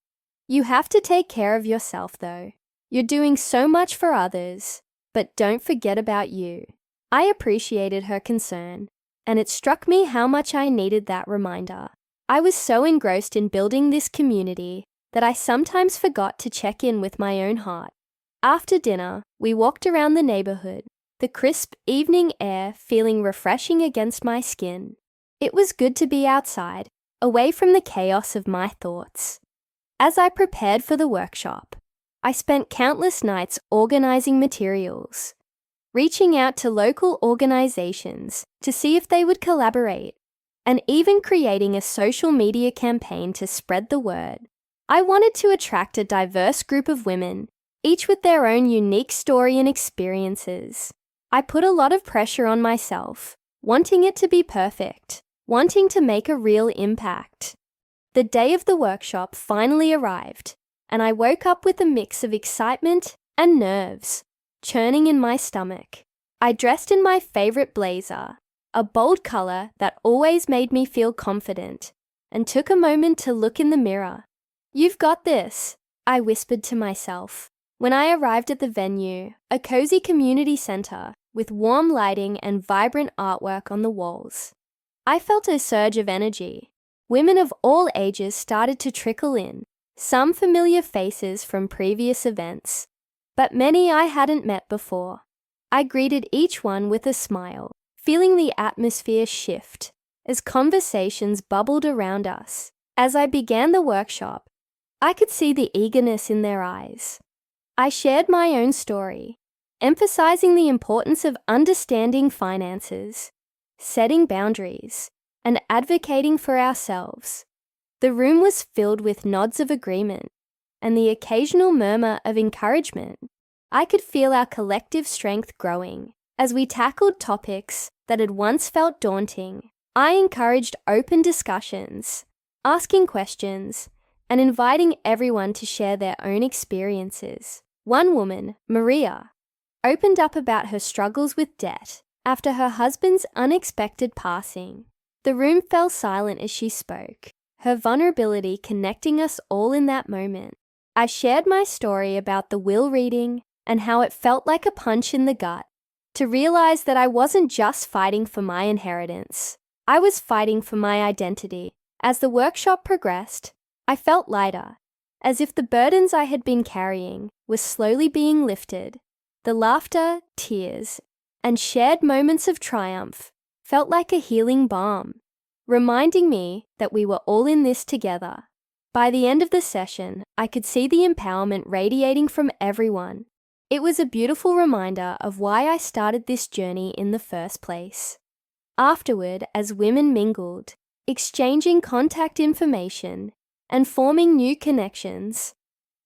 "You have to take care of yourself, though. You're doing so much for others, but don't forget about you." I appreciated her concern, and it struck me how much I needed that reminder. I was so engrossed in building this community that I sometimes forgot to check in with my own heart. After dinner, we walked around the neighborhood, the crisp evening air feeling refreshing against my skin. It was good to be outside, away from the chaos of my thoughts. As I prepared for the workshop, I spent countless nights organizing materials, reaching out to local organizations to see if they would collaborate, and even creating a social media campaign to spread the word. I wanted to attract a diverse group of women, each with their own unique story and experiences. I put a lot of pressure on myself, wanting it to be perfect, wanting to make a real impact. The day of the workshop finally arrived, and I woke up with a mix of excitement and nerves churning in my stomach. I dressed in my favorite blazer, a bold color that always made me feel confident, and took a moment to look in the mirror. "You've got this," I whispered to myself. When I arrived at the venue, a cozy community center with warm lighting and vibrant artwork on the walls, I felt a surge of energy. Women of all ages started to trickle in, some familiar faces from previous events, but many I hadn't met before. I greeted each one with a smile, feeling the atmosphere shift as conversations bubbled around us. As I began the workshop, I could see the eagerness in their eyes. I shared my own story, emphasizing the importance of understanding finances, setting boundaries, and advocating for ourselves. The room was filled with nods of agreement and the occasional murmur of encouragement. I could feel our collective strength growing. As we tackled topics that had once felt daunting, I encouraged open discussions, asking questions, and inviting everyone to share their own experiences. One woman, Maria, opened up about her struggles with debt after her husband's unexpected passing. The room fell silent as she spoke, her vulnerability connecting us all in that moment. I shared my story about the will reading and how it felt like a punch in the gut to realize that I wasn't just fighting for my inheritance. I was fighting for my identity. As the workshop progressed, I felt lighter, as if the burdens I had been carrying were slowly being lifted. The laughter, tears, and shared moments of triumph felt like a healing balm, reminding me that we were all in this together. By the end of the session, I could see the empowerment radiating from everyone. It was a beautiful reminder of why I started this journey in the first place. Afterward, as women mingled, exchanging contact information and forming new connections,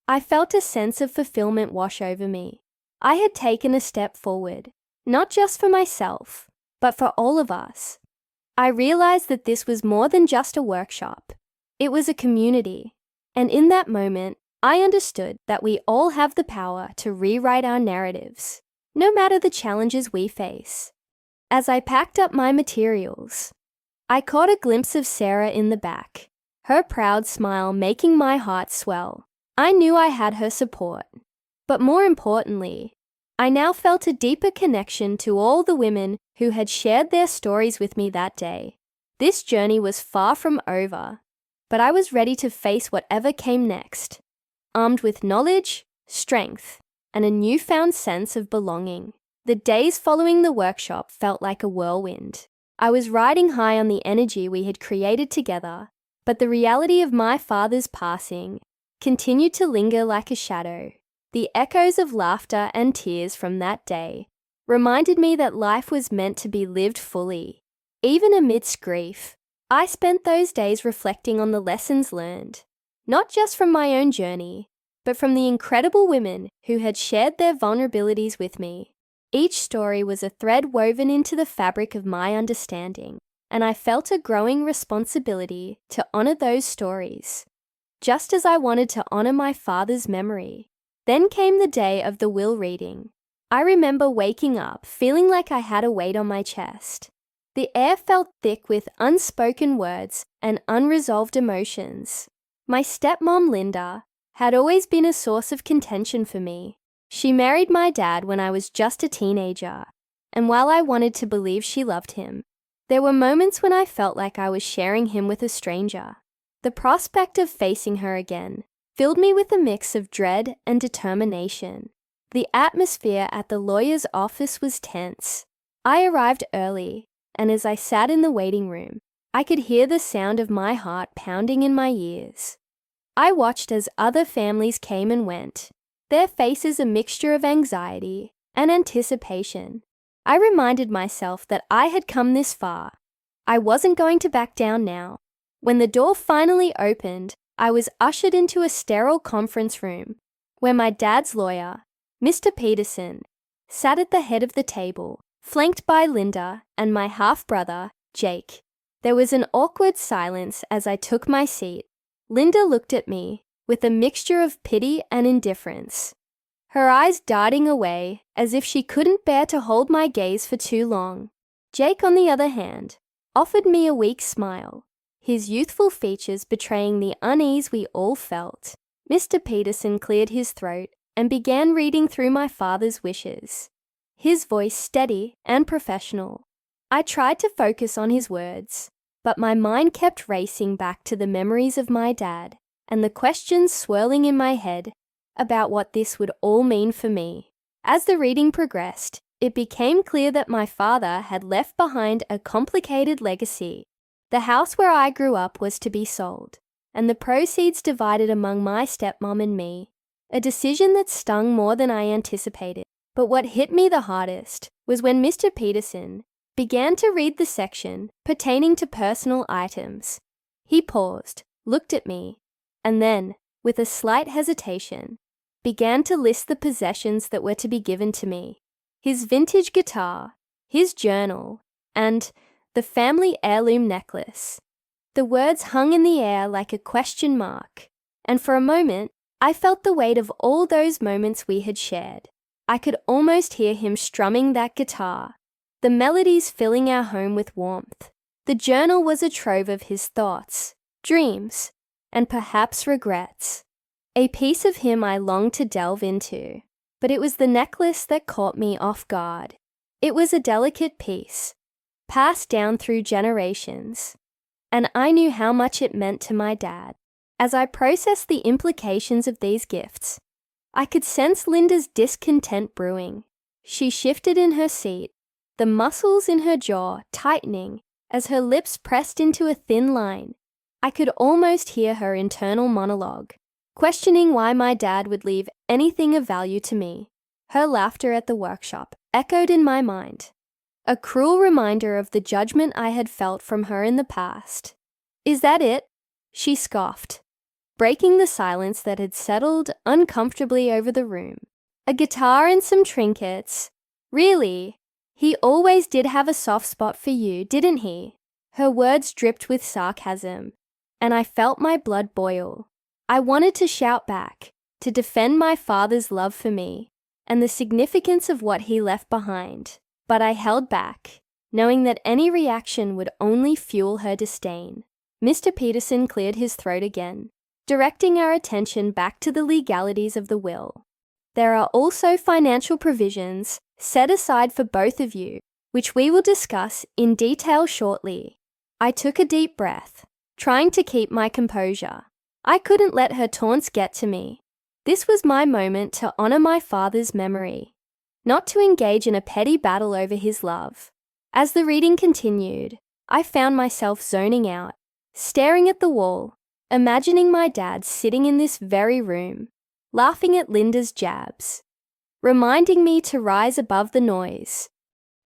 I felt a sense of fulfillment wash over me. I had taken a step forward, not just for myself, but for all of us. I realized that this was more than just a workshop. It was a community, and in that moment, I understood that we all have the power to rewrite our narratives, no matter the challenges we face. As I packed up my materials, I caught a glimpse of Sarah in the back, her proud smile making my heart swell. I knew I had her support, but more importantly, I now felt a deeper connection to all the women who had shared their stories with me that day. This journey was far from over, but I was ready to face whatever came next, armed with knowledge, strength, and a newfound sense of belonging. The days following the workshop felt like a whirlwind. I was riding high on the energy we had created together, but the reality of my father's passing continued to linger like a shadow. The echoes of laughter and tears from that day reminded me that life was meant to be lived fully. Even amidst grief, I spent those days reflecting on the lessons learned, not just from my own journey, but from the incredible women who had shared their vulnerabilities with me. Each story was a thread woven into the fabric of my understanding, and I felt a growing responsibility to honor those stories, just as I wanted to honor my father's memory. Then came the day of the will reading. I remember waking up feeling like I had a weight on my chest. The air felt thick with unspoken words and unresolved emotions. My stepmom, Linda, had always been a source of contention for me. She married my dad when I was just a teenager, and while I wanted to believe she loved him, there were moments when I felt like I was sharing him with a stranger. The prospect of facing her again filled me with a mix of dread and determination. The atmosphere at the lawyer's office was tense. I arrived early, and as I sat in the waiting room, I could hear the sound of my heart pounding in my ears. I watched as other families came and went, their faces a mixture of anxiety and anticipation. I reminded myself that I had come this far. I wasn't going to back down now. When the door finally opened, I was ushered into a sterile conference room where my dad's lawyer, Mr. Peterson, sat at the head of the table, flanked by Linda and my half-brother, Jake. There was an awkward silence as I took my seat. Linda looked at me with a mixture of pity and indifference, her eyes darting away as if she couldn't bear to hold my gaze for too long. Jake, on the other hand, offered me a weak smile, his youthful features betraying the unease we all felt. Mr. Peterson cleared his throat and began reading through my father's wishes, his voice steady and professional. I tried to focus on his words, but my mind kept racing back to the memories of my dad and the questions swirling in my head about what this would all mean for me. As the reading progressed, it became clear that my father had left behind a complicated legacy. The house where I grew up was to be sold, and the proceeds divided among my stepmom and me, a decision that stung more than I anticipated. But what hit me the hardest was when Mr. Peterson began to read the section pertaining to personal items. He paused, looked at me, and then, with a slight hesitation, began to list the possessions that were to be given to me. His vintage guitar, his journal, and the family heirloom necklace. The words hung in the air like a question mark, And for a moment, I felt the weight of all those moments we had shared. I could almost hear him strumming that guitar, the melodies filling our home with warmth. The journal was a trove of his thoughts, dreams, and perhaps regrets. A piece of him I longed to delve into, but it was the necklace that caught me off guard. It was a delicate piece, passed down through generations, and I knew how much it meant to my dad. As I processed the implications of these gifts, I could sense Linda's discontent brewing. She shifted in her seat, the muscles in her jaw tightening as her lips pressed into a thin line. I could almost hear her internal monologue, questioning why my dad would leave anything of value to me. Her laughter at the workshop echoed in my mind, a cruel reminder of the judgment I had felt from her in the past. "Is that it?" she scoffed, breaking the silence that had settled uncomfortably over the room. "A guitar and some trinkets? Really? He always did have a soft spot for you, didn't he?" Her words dripped with sarcasm, and I felt my blood boil. I wanted to shout back, to defend my father's love for me and the significance of what he left behind, but I held back, knowing that any reaction would only fuel her disdain. Mr. Peterson cleared his throat again, directing our attention back to the legalities of the will. "There are also financial provisions set aside for both of you, which we will discuss in detail shortly." I took a deep breath, trying to keep my composure. I couldn't let her taunts get to me. This was my moment to honor my father's memory, not to engage in a petty battle over his love. As the reading continued, I found myself zoning out, staring at the wall, imagining my dad sitting in this very room, laughing at Linda's jabs, reminding me to rise above the noise.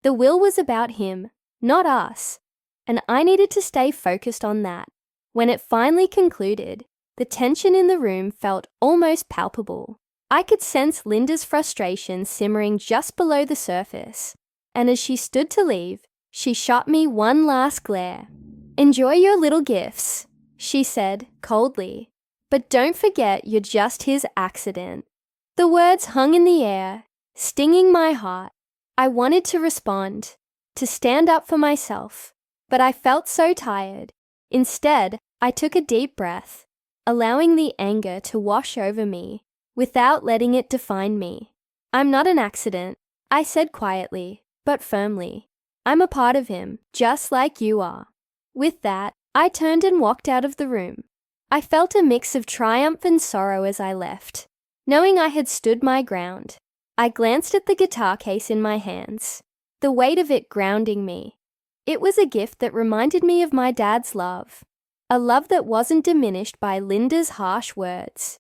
The will was about him, not us, and I needed to stay focused on that. When it finally concluded, the tension in the room felt almost palpable. I could sense Linda's frustration simmering just below the surface, and as she stood to leave, she shot me one last glare. "Enjoy your little gifts," she said coldly, "but don't forget you're just his accident." The words hung in the air, stinging my heart. I wanted to respond, to stand up for myself, but I felt so tired. Instead, I took a deep breath, allowing the anger to wash over me without letting it define me. "I'm not an accident," I said quietly, but firmly. "I'm a part of him, just like you are." With that, I turned and walked out of the room. I felt a mix of triumph and sorrow as I left, knowing I had stood my ground. I glanced at the guitar case in my hands, the weight of it grounding me. It was a gift that reminded me of my dad's love, a love that wasn't diminished by Linda's harsh words.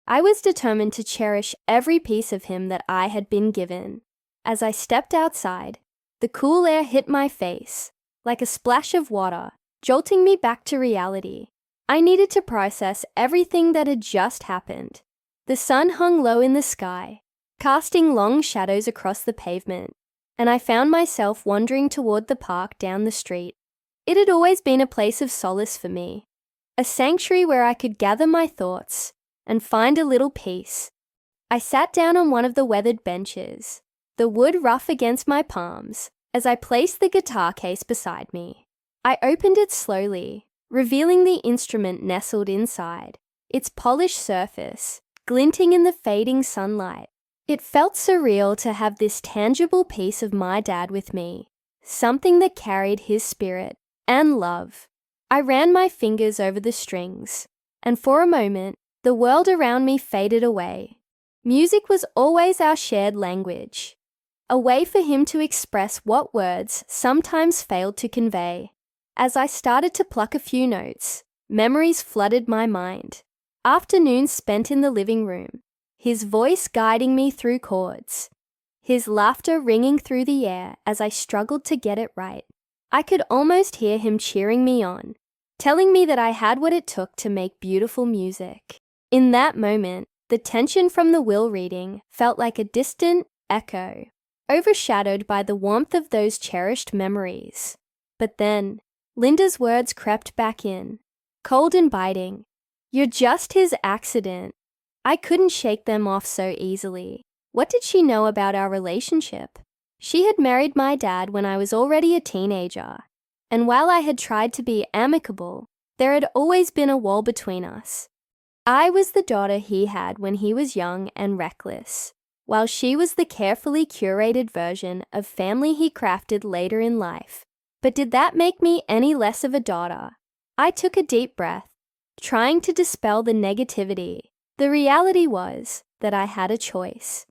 I was determined to cherish every piece of him that I had been given. As I stepped outside, the cool air hit my face, like a splash of water, jolting me back to reality. I needed to process everything that had just happened. The sun hung low in the sky, casting long shadows across the pavement, and I found myself wandering toward the park down the street. It had always been a place of solace for me, a sanctuary where I could gather my thoughts and find a little peace. I sat down on one of the weathered benches, the wood rough against my palms, as I placed the guitar case beside me. I opened it slowly, revealing the instrument nestled inside, its polished surface glinting in the fading sunlight. It felt surreal to have this tangible piece of my dad with me, something that carried his spirit and love. I ran my fingers over the strings, and for a moment, the world around me faded away. Music was always our shared language, a way for him to express what words sometimes failed to convey. As I started to pluck a few notes, memories flooded my mind. Afternoons spent in the living room, his voice guiding me through chords, his laughter ringing through the air as I struggled to get it right. I could almost hear him cheering me on, telling me that I had what it took to make beautiful music. In that moment, the tension from the will reading felt like a distant echo, overshadowed by the warmth of those cherished memories. But then, Linda's words crept back in, cold and biting. "You're just his accident." I couldn't shake them off so easily. What did she know about our relationship? She had married my dad when I was already a teenager, and while I had tried to be amicable, there had always been a wall between us. I was the daughter he had when he was young and reckless, while she was the carefully curated version of family he crafted later in life. But did that make me any less of a daughter? I took a deep breath, trying to dispel the negativity. The reality was that I had a choice.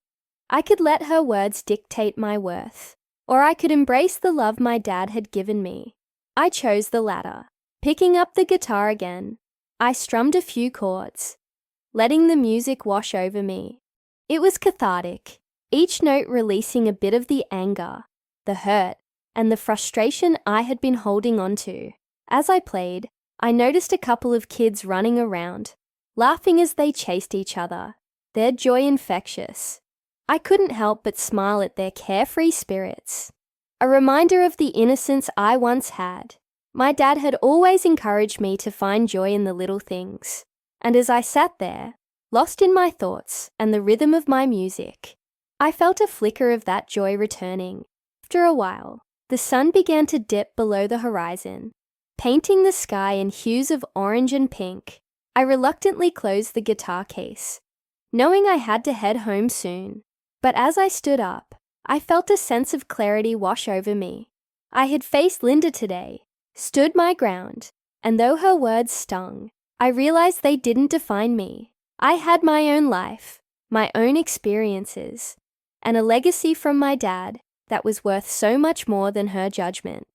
I could let her words dictate my worth, or I could embrace the love my dad had given me. I chose the latter. Picking up the guitar again, I strummed a few chords, letting the music wash over me. It was cathartic, each note releasing a bit of the anger, the hurt, and the frustration I had been holding on to. As I played, I noticed a couple of kids running around, laughing as they chased each other, their joy infectious. I couldn't help but smile at their carefree spirits, a reminder of the innocence I once had. My dad had always encouraged me to find joy in the little things, and as I sat there, lost in my thoughts and the rhythm of my music, I felt a flicker of that joy returning. After a while, the sun began to dip below the horizon, painting the sky in hues of orange and pink. I reluctantly closed the guitar case, knowing I had to head home soon. But as I stood up, I felt a sense of clarity wash over me. I had faced Linda today, stood my ground, and though her words stung, I realized they didn't define me. I had my own life, my own experiences, and a legacy from my dad that was worth so much more than her judgment.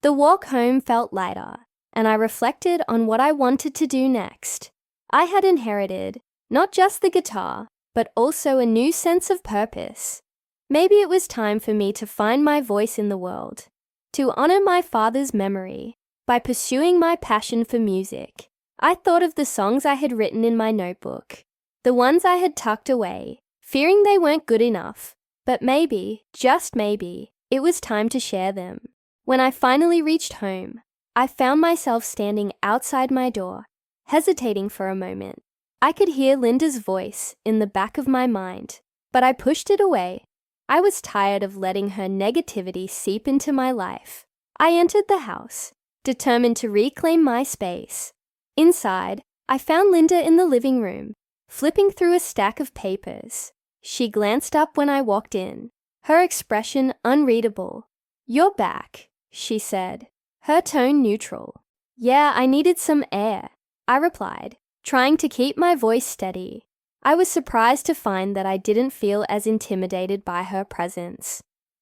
The walk home felt lighter, and I reflected on what I wanted to do next. I had inherited not just the guitar, but also a new sense of purpose. Maybe it was time for me to find my voice in the world, to honor my father's memory by pursuing my passion for music. I thought of the songs I had written in my notebook, the ones I had tucked away, fearing they weren't good enough, but maybe, just maybe, it was time to share them. When I finally reached home, I found myself standing outside my door, hesitating for a moment. I could hear Linda's voice in the back of my mind, but I pushed it away. I was tired of letting her negativity seep into my life. I entered the house, determined to reclaim my space. Inside, I found Linda in the living room, flipping through a stack of papers. She glanced up when I walked in, her expression unreadable. "You're back," she said, her tone neutral. "Yeah, I needed some air," I replied, trying to keep my voice steady. I was surprised to find that I didn't feel as intimidated by her presence.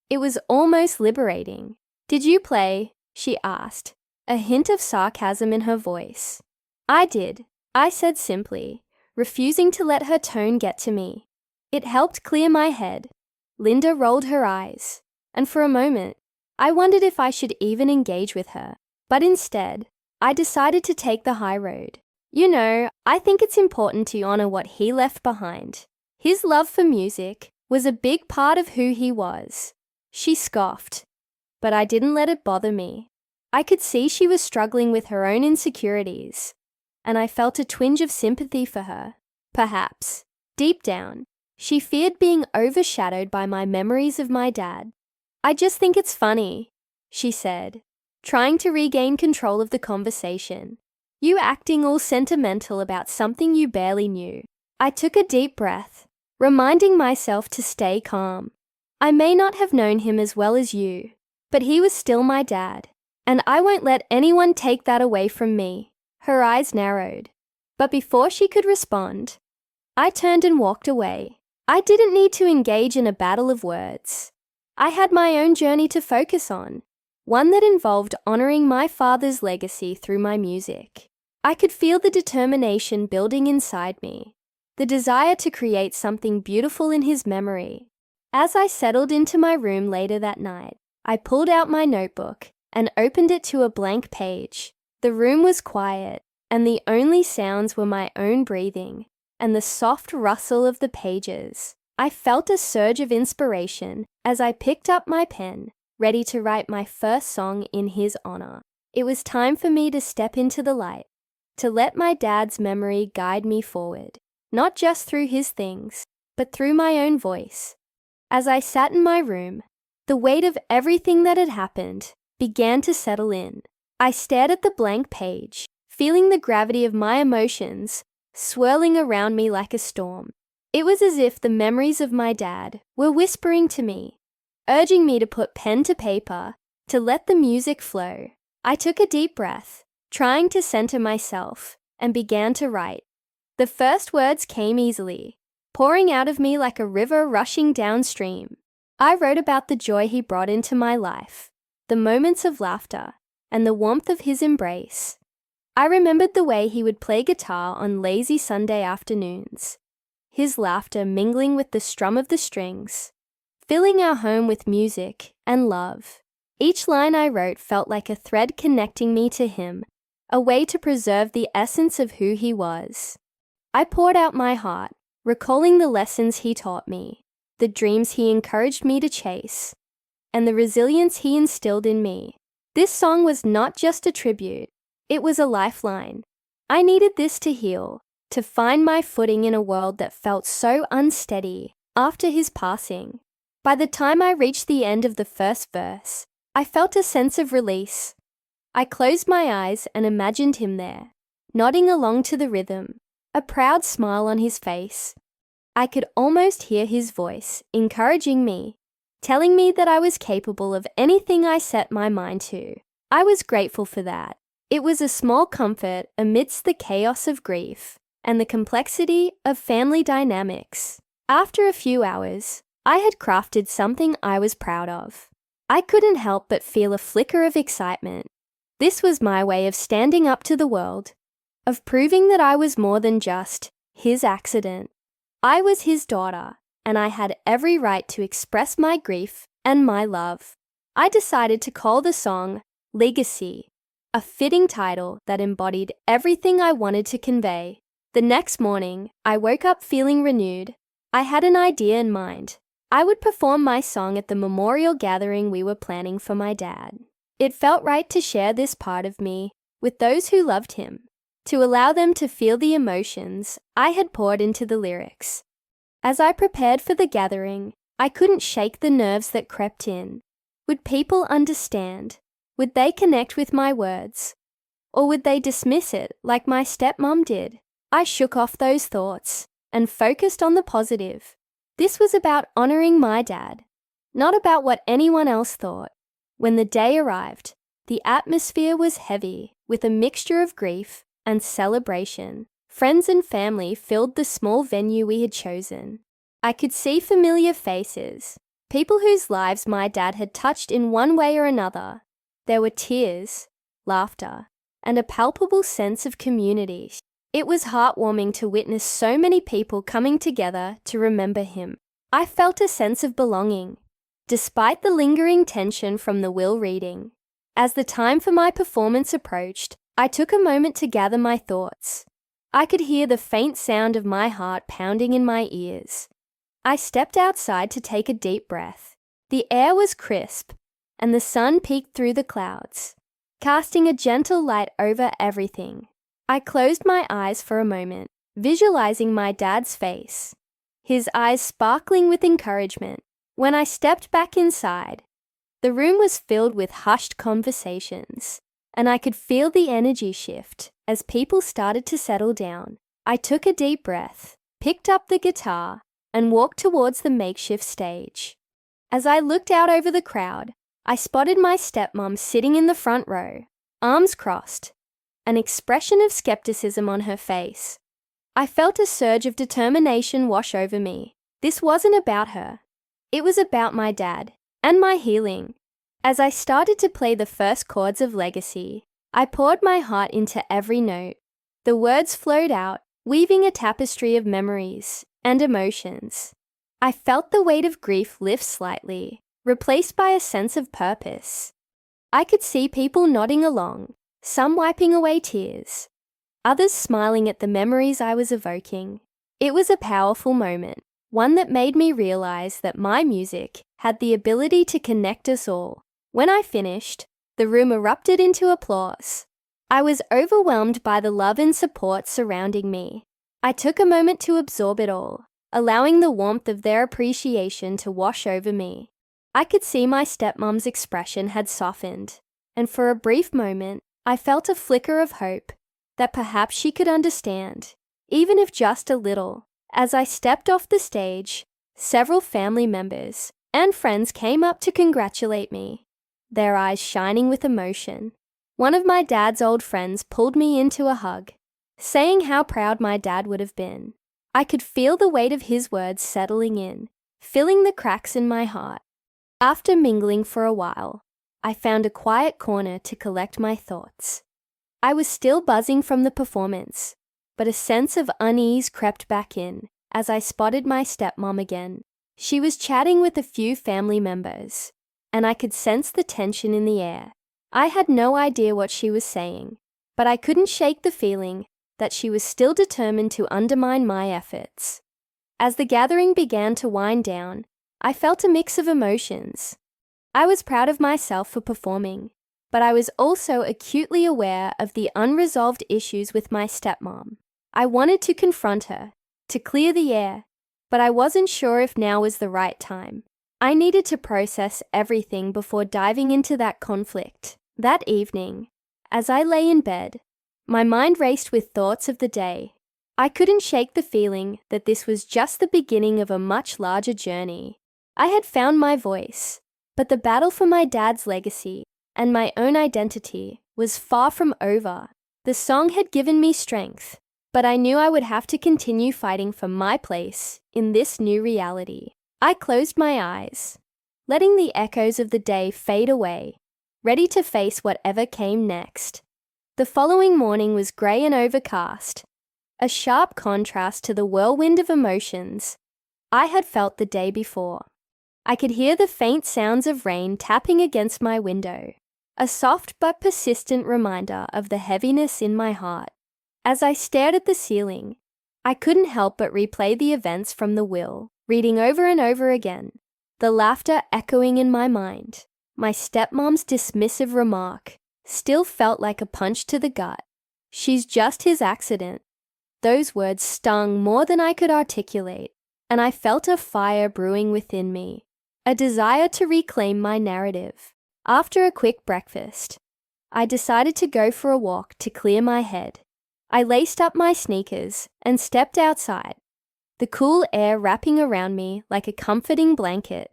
It was almost liberating. "Did you play?" she asked, a hint of sarcasm in her voice. "I did," I said simply, refusing to let her tone get to me. It helped clear my head. Linda rolled her eyes, and for a moment, I wondered if I should even engage with her. But instead, I decided to take the high road. "You know, I think it's important to honor what he left behind. His love for music was a big part of who he was." She scoffed, but I didn't let it bother me. I could see she was struggling with her own insecurities, and I felt a twinge of sympathy for her. Perhaps, deep down, she feared being overshadowed by my memories of my dad. "I just think it's funny," she said, trying to regain control of the conversation. "You acting all sentimental about something you barely knew." I took a deep breath, reminding myself to stay calm. "I may not have known him as well as you, but he was still my dad, and I won't let anyone take that away from me." Her eyes narrowed, but before she could respond, I turned and walked away. I didn't need to engage in a battle of words. I had my own journey to focus on, one that involved honoring my father's legacy through my music. I could feel the determination building inside me, the desire to create something beautiful in his memory. As I settled into my room later that night, I pulled out my notebook and opened it to a blank page. The room was quiet, and the only sounds were my own breathing and the soft rustle of the pages. I felt a surge of inspiration as I picked up my pen, ready to write my first song in his honor. It was time for me to step into the light, to let my dad's memory guide me forward, not just through his things, but through my own voice. As I sat in my room, the weight of everything that had happened began to settle in. I stared at the blank page, feeling the gravity of my emotions swirling around me like a storm. It was as if the memories of my dad were whispering to me, urging me to put pen to paper, to let the music flow. I took a deep breath, trying to center myself, and began to write. The first words came easily, pouring out of me like a river rushing downstream. I wrote about the joy he brought into my life, the moments of laughter, and the warmth of his embrace. I remembered the way he would play guitar on lazy Sunday afternoons, his laughter mingling with the strum of the strings, filling our home with music and love. Each line I wrote felt like a thread connecting me to him, a way to preserve the essence of who he was. I poured out my heart, recalling the lessons he taught me, the dreams he encouraged me to chase, and the resilience he instilled in me. This song was not just a tribute, it was a lifeline. I needed this to heal, to find my footing in a world that felt so unsteady after his passing. By the time I reached the end of the first verse, I felt a sense of release. I closed my eyes and imagined him there, nodding along to the rhythm, a proud smile on his face. I could almost hear his voice, encouraging me, telling me that I was capable of anything I set my mind to. I was grateful for that. It was a small comfort amidst the chaos of grief and the complexity of family dynamics. After a few hours, I had crafted something I was proud of. I couldn't help but feel a flicker of excitement. This was my way of standing up to the world, of proving that I was more than just his accident. I was his daughter, and I had every right to express my grief and my love. I decided to call the song Legacy, a fitting title that embodied everything I wanted to convey. The next morning, I woke up feeling renewed. I had an idea in mind. I would perform my song at the memorial gathering we were planning for my dad. It felt right to share this part of me with those who loved him, to allow them to feel the emotions I had poured into the lyrics. As I prepared for the gathering, I couldn't shake the nerves that crept in. Would people understand? Would they connect with my words? Or would they dismiss it like my stepmom did? I shook off those thoughts and focused on the positive. This was about honoring my dad, not about what anyone else thought. When the day arrived, the atmosphere was heavy with a mixture of grief and celebration. Friends and family filled the small venue we had chosen. I could see familiar faces, people whose lives my dad had touched in one way or another. There were tears, laughter, and a palpable sense of community. It was heartwarming to witness so many people coming together to remember him. I felt a sense of belonging, despite the lingering tension from the will reading. As the time for my performance approached, I took a moment to gather my thoughts. I could hear the faint sound of my heart pounding in my ears. I stepped outside to take a deep breath. The air was crisp, and the sun peeked through the clouds, casting a gentle light over everything. I closed my eyes for a moment, visualizing my dad's face, his eyes sparkling with encouragement. When I stepped back inside, the room was filled with hushed conversations, and I could feel the energy shift as people started to settle down. I took a deep breath, picked up the guitar, and walked towards the makeshift stage. As I looked out over the crowd, I spotted my stepmom sitting in the front row, arms crossed, an expression of skepticism on her face. I felt a surge of determination wash over me. This wasn't about her. It was about my dad and my healing. As I started to play the first chords of Legacy, I poured my heart into every note. The words flowed out, weaving a tapestry of memories and emotions. I felt the weight of grief lift slightly, replaced by a sense of purpose. I could see people nodding along, some wiping away tears, others smiling at the memories I was evoking. It was a powerful moment, one that made me realize that my music had the ability to connect us all. When I finished, the room erupted into applause. I was overwhelmed by the love and support surrounding me. I took a moment to absorb it all, allowing the warmth of their appreciation to wash over me. I could see my stepmom's expression had softened, and for a brief moment, I felt a flicker of hope that perhaps she could understand, even if just a little. As I stepped off the stage, several family members and friends came up to congratulate me, their eyes shining with emotion. One of my dad's old friends pulled me into a hug, saying how proud my dad would have been. I could feel the weight of his words settling in, filling the cracks in my heart. After mingling for a while, I found a quiet corner to collect my thoughts. I was still buzzing from the performance, but a sense of unease crept back in as I spotted my stepmom again. She was chatting with a few family members, and I could sense the tension in the air. I had no idea what she was saying, but I couldn't shake the feeling that she was still determined to undermine my efforts. As the gathering began to wind down, I felt a mix of emotions. I was proud of myself for performing, but I was also acutely aware of the unresolved issues with my stepmom. I wanted to confront her, to clear the air, but I wasn't sure if now was the right time. I needed to process everything before diving into that conflict. That evening, as I lay in bed, my mind raced with thoughts of the day. I couldn't shake the feeling that this was just the beginning of a much larger journey. I had found my voice, but the battle for my dad's legacy and my own identity was far from over. The song had given me strength, but I knew I would have to continue fighting for my place in this new reality. I closed my eyes, letting the echoes of the day fade away, ready to face whatever came next. The following morning was grey and overcast, a sharp contrast to the whirlwind of emotions I had felt the day before. I could hear the faint sounds of rain tapping against my window, a soft but persistent reminder of the heaviness in my heart. As I stared at the ceiling, I couldn't help but replay the events from the will, reading over and over again, the laughter echoing in my mind. My stepmom's dismissive remark still felt like a punch to the gut. "She's just his accident." Those words stung more than I could articulate, and I felt a fire brewing within me, a desire to reclaim my narrative. After a quick breakfast, I decided to go for a walk to clear my head. I laced up my sneakers and stepped outside, the cool air wrapping around me like a comforting blanket.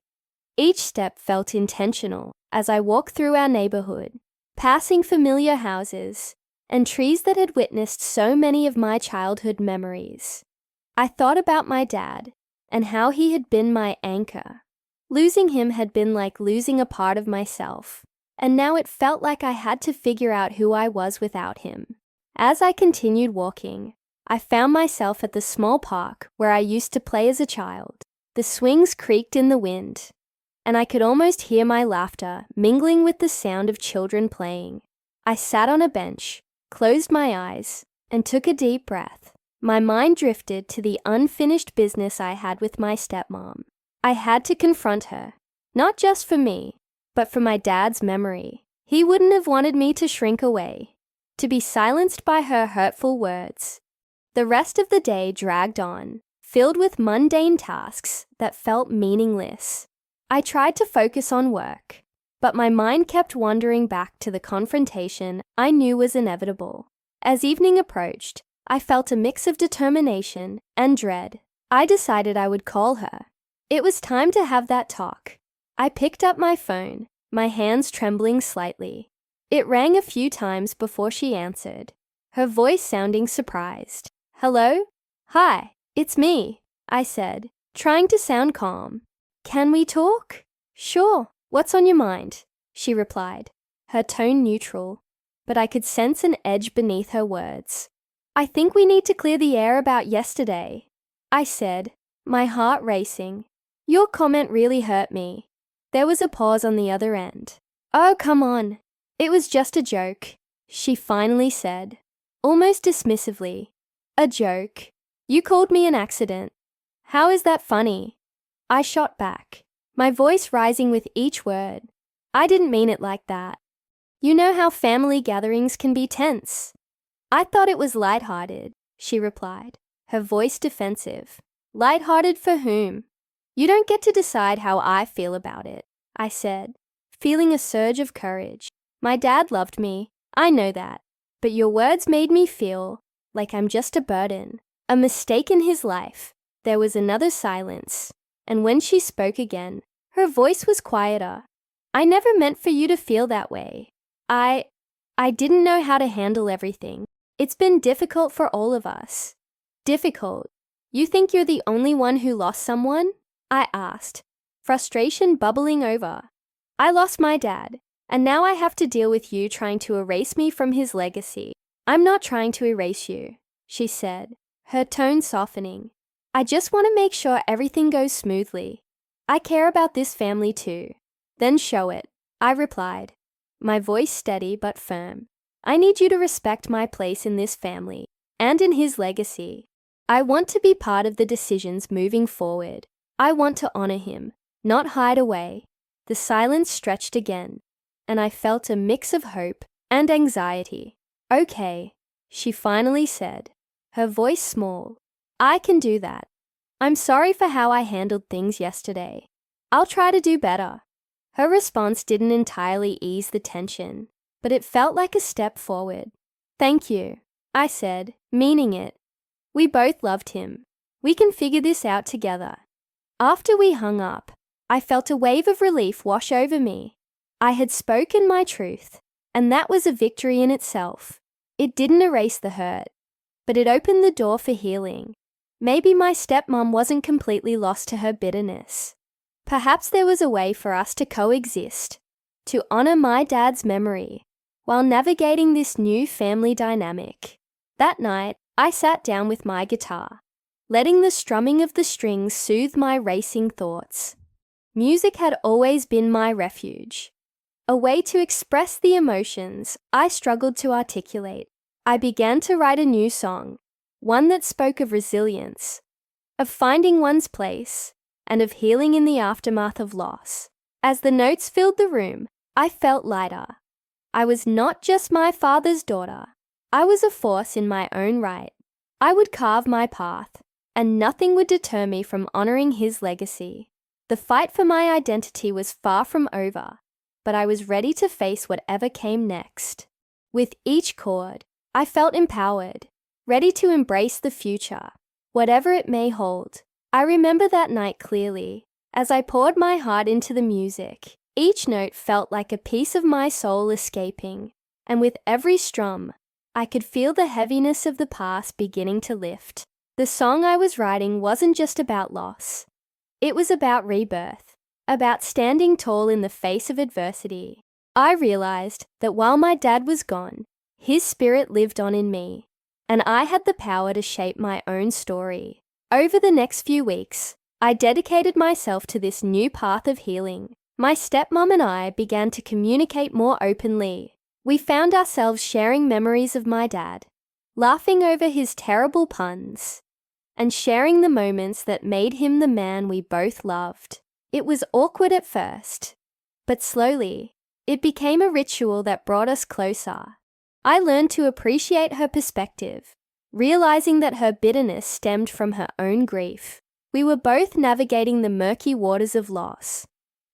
Each step felt intentional as I walked through our neighborhood, passing familiar houses and trees that had witnessed so many of my childhood memories. I thought about my dad and how he had been my anchor. Losing him had been like losing a part of myself, and now it felt like I had to figure out who I was without him. As I continued walking, I found myself at the small park where I used to play as a child. The swings creaked in the wind, and I could almost hear my laughter mingling with the sound of children playing. I sat on a bench, closed my eyes, and took a deep breath. My mind drifted to the unfinished business I had with my stepmom. I had to confront her, not just for me, but for my dad's memory. He wouldn't have wanted me to shrink away, to be silenced by her hurtful words. The rest of the day dragged on, filled with mundane tasks that felt meaningless. I tried to focus on work, but my mind kept wandering back to the confrontation I knew was inevitable. As evening approached, I felt a mix of determination and dread. I decided I would call her. It was time to have that talk. I picked up my phone, my hands trembling slightly. It rang a few times before she answered, her voice sounding surprised. "Hello? Hi, it's me," I said, trying to sound calm. "Can we talk?" "Sure, what's on your mind?" she replied, her tone neutral, but I could sense an edge beneath her words. "I think we need to clear the air about yesterday," I said, my heart racing. "Your comment really hurt me." There was a pause on the other end. "Oh, come on. It was just a joke," she finally said, almost dismissively. "A joke? You called me an accident. How is that funny?" I shot back, my voice rising with each word. "I didn't mean it like that." You know how family gatherings can be tense. I thought it was lighthearted, she replied, her voice defensive. Lighthearted for whom? You don't get to decide how I feel about it, I said, feeling a surge of courage. My dad loved me, I know that, but your words made me feel like I'm just a burden, a mistake in his life. There was another silence, and when she spoke again, her voice was quieter. I never meant for you to feel that way. I didn't know how to handle everything. It's been difficult for all of us. Difficult? You think you're the only one who lost someone? I asked, frustration bubbling over. I lost my dad, and now I have to deal with you trying to erase me from his legacy. I'm not trying to erase you, she said, her tone softening. I just want to make sure everything goes smoothly. I care about this family too. Then show it, I replied, my voice steady but firm. I need you to respect my place in this family and in his legacy. I want to be part of the decisions moving forward. I want to honor him, not hide away. The silence stretched again, and I felt a mix of hope and anxiety. Okay, she finally said, her voice small. I can do that. I'm sorry for how I handled things yesterday. I'll try to do better. Her response didn't entirely ease the tension, but it felt like a step forward. Thank you, I said, meaning it. We both loved him. We can figure this out together. After we hung up, I felt a wave of relief wash over me. I had spoken my truth, and that was a victory in itself. It didn't erase the hurt, but it opened the door for healing. Maybe my stepmom wasn't completely lost to her bitterness. Perhaps there was a way for us to coexist, to honor my dad's memory, while navigating this new family dynamic. That night, I sat down with my guitar, letting the strumming of the strings soothe my racing thoughts. Music had always been my refuge, a way to express the emotions I struggled to articulate. I began to write a new song, one that spoke of resilience, of finding one's place, and of healing in the aftermath of loss. As the notes filled the room, I felt lighter. I was not just my father's daughter. I was a force in my own right. I would carve my path, and nothing would deter me from honoring his legacy. The fight for my identity was far from over, but I was ready to face whatever came next. With each chord, I felt empowered, ready to embrace the future, whatever it may hold. I remember that night clearly, as I poured my heart into the music. Each note felt like a piece of my soul escaping, and with every strum, I could feel the heaviness of the past beginning to lift. The song I was writing wasn't just about loss. It was about rebirth, about standing tall in the face of adversity. I realized that while my dad was gone, his spirit lived on in me, and I had the power to shape my own story. Over the next few weeks, I dedicated myself to this new path of healing. My stepmom and I began to communicate more openly. We found ourselves sharing memories of my dad, laughing over his terrible puns, and sharing the moments that made him the man we both loved. It was awkward at first, but slowly, it became a ritual that brought us closer. I learned to appreciate her perspective, realizing that her bitterness stemmed from her own grief. We were both navigating the murky waters of loss,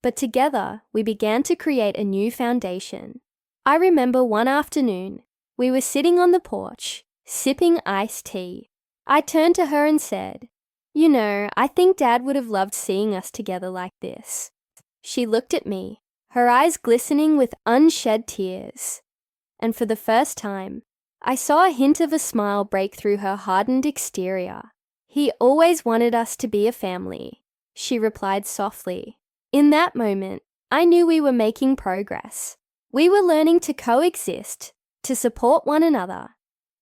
but together we began to create a new foundation. I remember one afternoon, we were sitting on the porch, sipping iced tea. I turned to her and said, "You know, I think Dad would have loved seeing us together like this." She looked at me, her eyes glistening with unshed tears. And for the first time, I saw a hint of a smile break through her hardened exterior. "He always wanted us to be a family," she replied softly. In that moment, I knew we were making progress. We were learning to coexist, to support one another,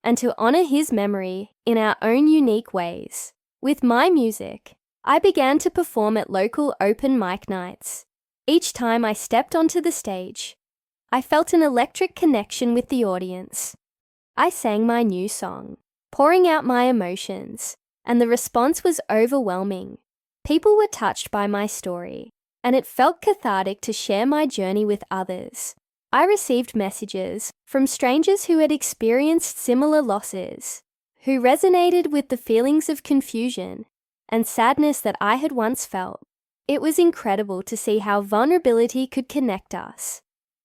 and to honor his memory in our own unique ways. With my music, I began to perform at local open mic nights. Each time I stepped onto the stage, I felt an electric connection with the audience. I sang my new song, pouring out my emotions, and the response was overwhelming. People were touched by my story, and it felt cathartic to share my journey with others. I received messages from strangers who had experienced similar losses, who resonated with the feelings of confusion and sadness that I had once felt. It was incredible to see how vulnerability could connect us,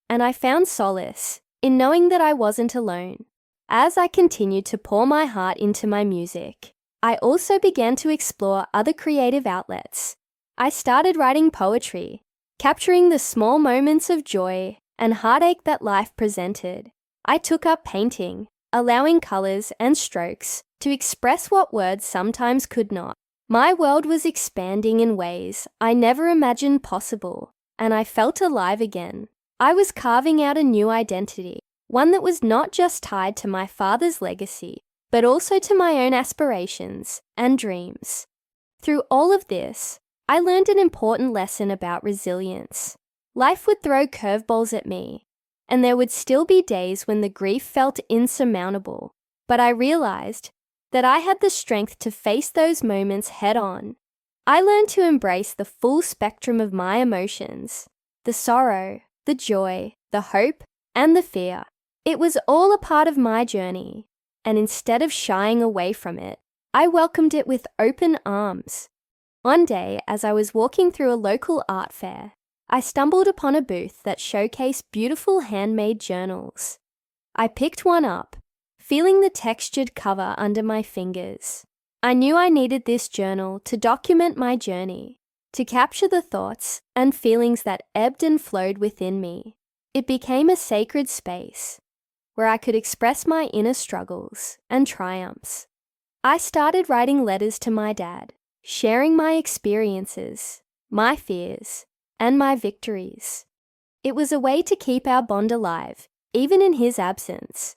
and I found solace in knowing that I wasn't alone. As I continued to pour my heart into my music, I also began to explore other creative outlets. I started writing poetry, capturing the small moments of joy and heartache that life presented. I took up painting, allowing colors and strokes to express what words sometimes could not. My world was expanding in ways I never imagined possible, and I felt alive again. I was carving out a new identity, one that was not just tied to my father's legacy, but also to my own aspirations and dreams. Through all of this, I learned an important lesson about resilience. Life would throw curveballs at me, and there would still be days when the grief felt insurmountable, but I realized that I had the strength to face those moments head on. I learned to embrace the full spectrum of my emotions, the sorrow, the joy, the hope, and the fear. It was all a part of my journey, and instead of shying away from it, I welcomed it with open arms. One day, as I was walking through a local art fair, I stumbled upon a booth that showcased beautiful handmade journals. I picked one up, feeling the textured cover under my fingers. I knew I needed this journal to document my journey, to capture the thoughts and feelings that ebbed and flowed within me. It became a sacred space where I could express my inner struggles and triumphs. I started writing letters to my dad, sharing my experiences, my fears, and my victories. It was a way to keep our bond alive, even in his absence.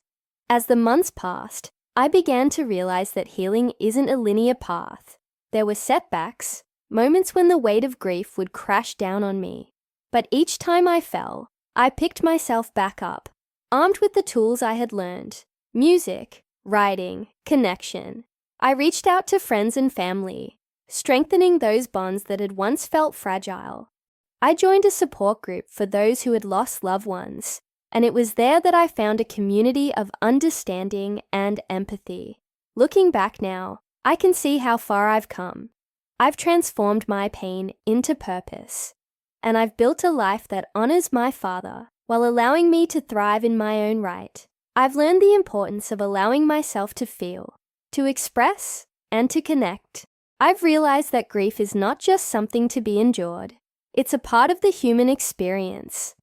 As the months passed, I began to realize that healing isn't a linear path. There were setbacks, moments when the weight of grief would crash down on me. But each time I fell, I picked myself back up, armed with the tools I had learned: music, writing, connection. I reached out to friends and family, strengthening those bonds that had once felt fragile. I joined a support group for those who had lost loved ones, and it was there that I found a community of understanding and empathy. Looking back now, I can see how far I've come. I've transformed my pain into purpose, and I've built a life that honors my father while allowing me to thrive in my own right. I've learned the importance of allowing myself to feel, to express, and to connect. I've realized that grief is not just something to be endured. It's a part of the human experience,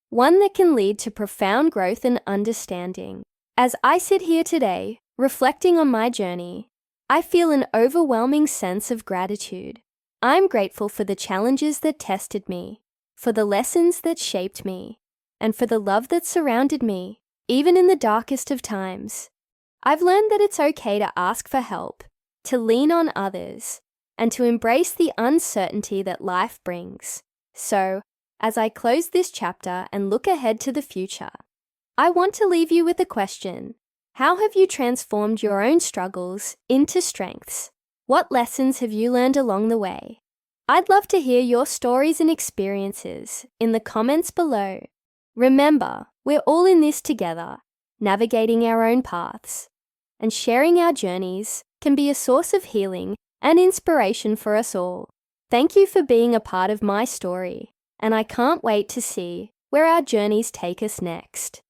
one that can lead to profound growth and understanding. As I sit here today, reflecting on my journey, I feel an overwhelming sense of gratitude. I'm grateful for the challenges that tested me, for the lessons that shaped me, and for the love that surrounded me, even in the darkest of times. I've learned that it's okay to ask for help, to lean on others, and to embrace the uncertainty that life brings. So, as I close this chapter and look ahead to the future, I want to leave you with a question. How have you transformed your own struggles into strengths? What lessons have you learned along the way? I'd love to hear your stories and experiences in the comments below. Remember, we're all in this together, navigating our own paths, and sharing our journeys can be a source of healing and inspiration for us all. Thank you for being a part of my story, and I can't wait to see where our journeys take us next.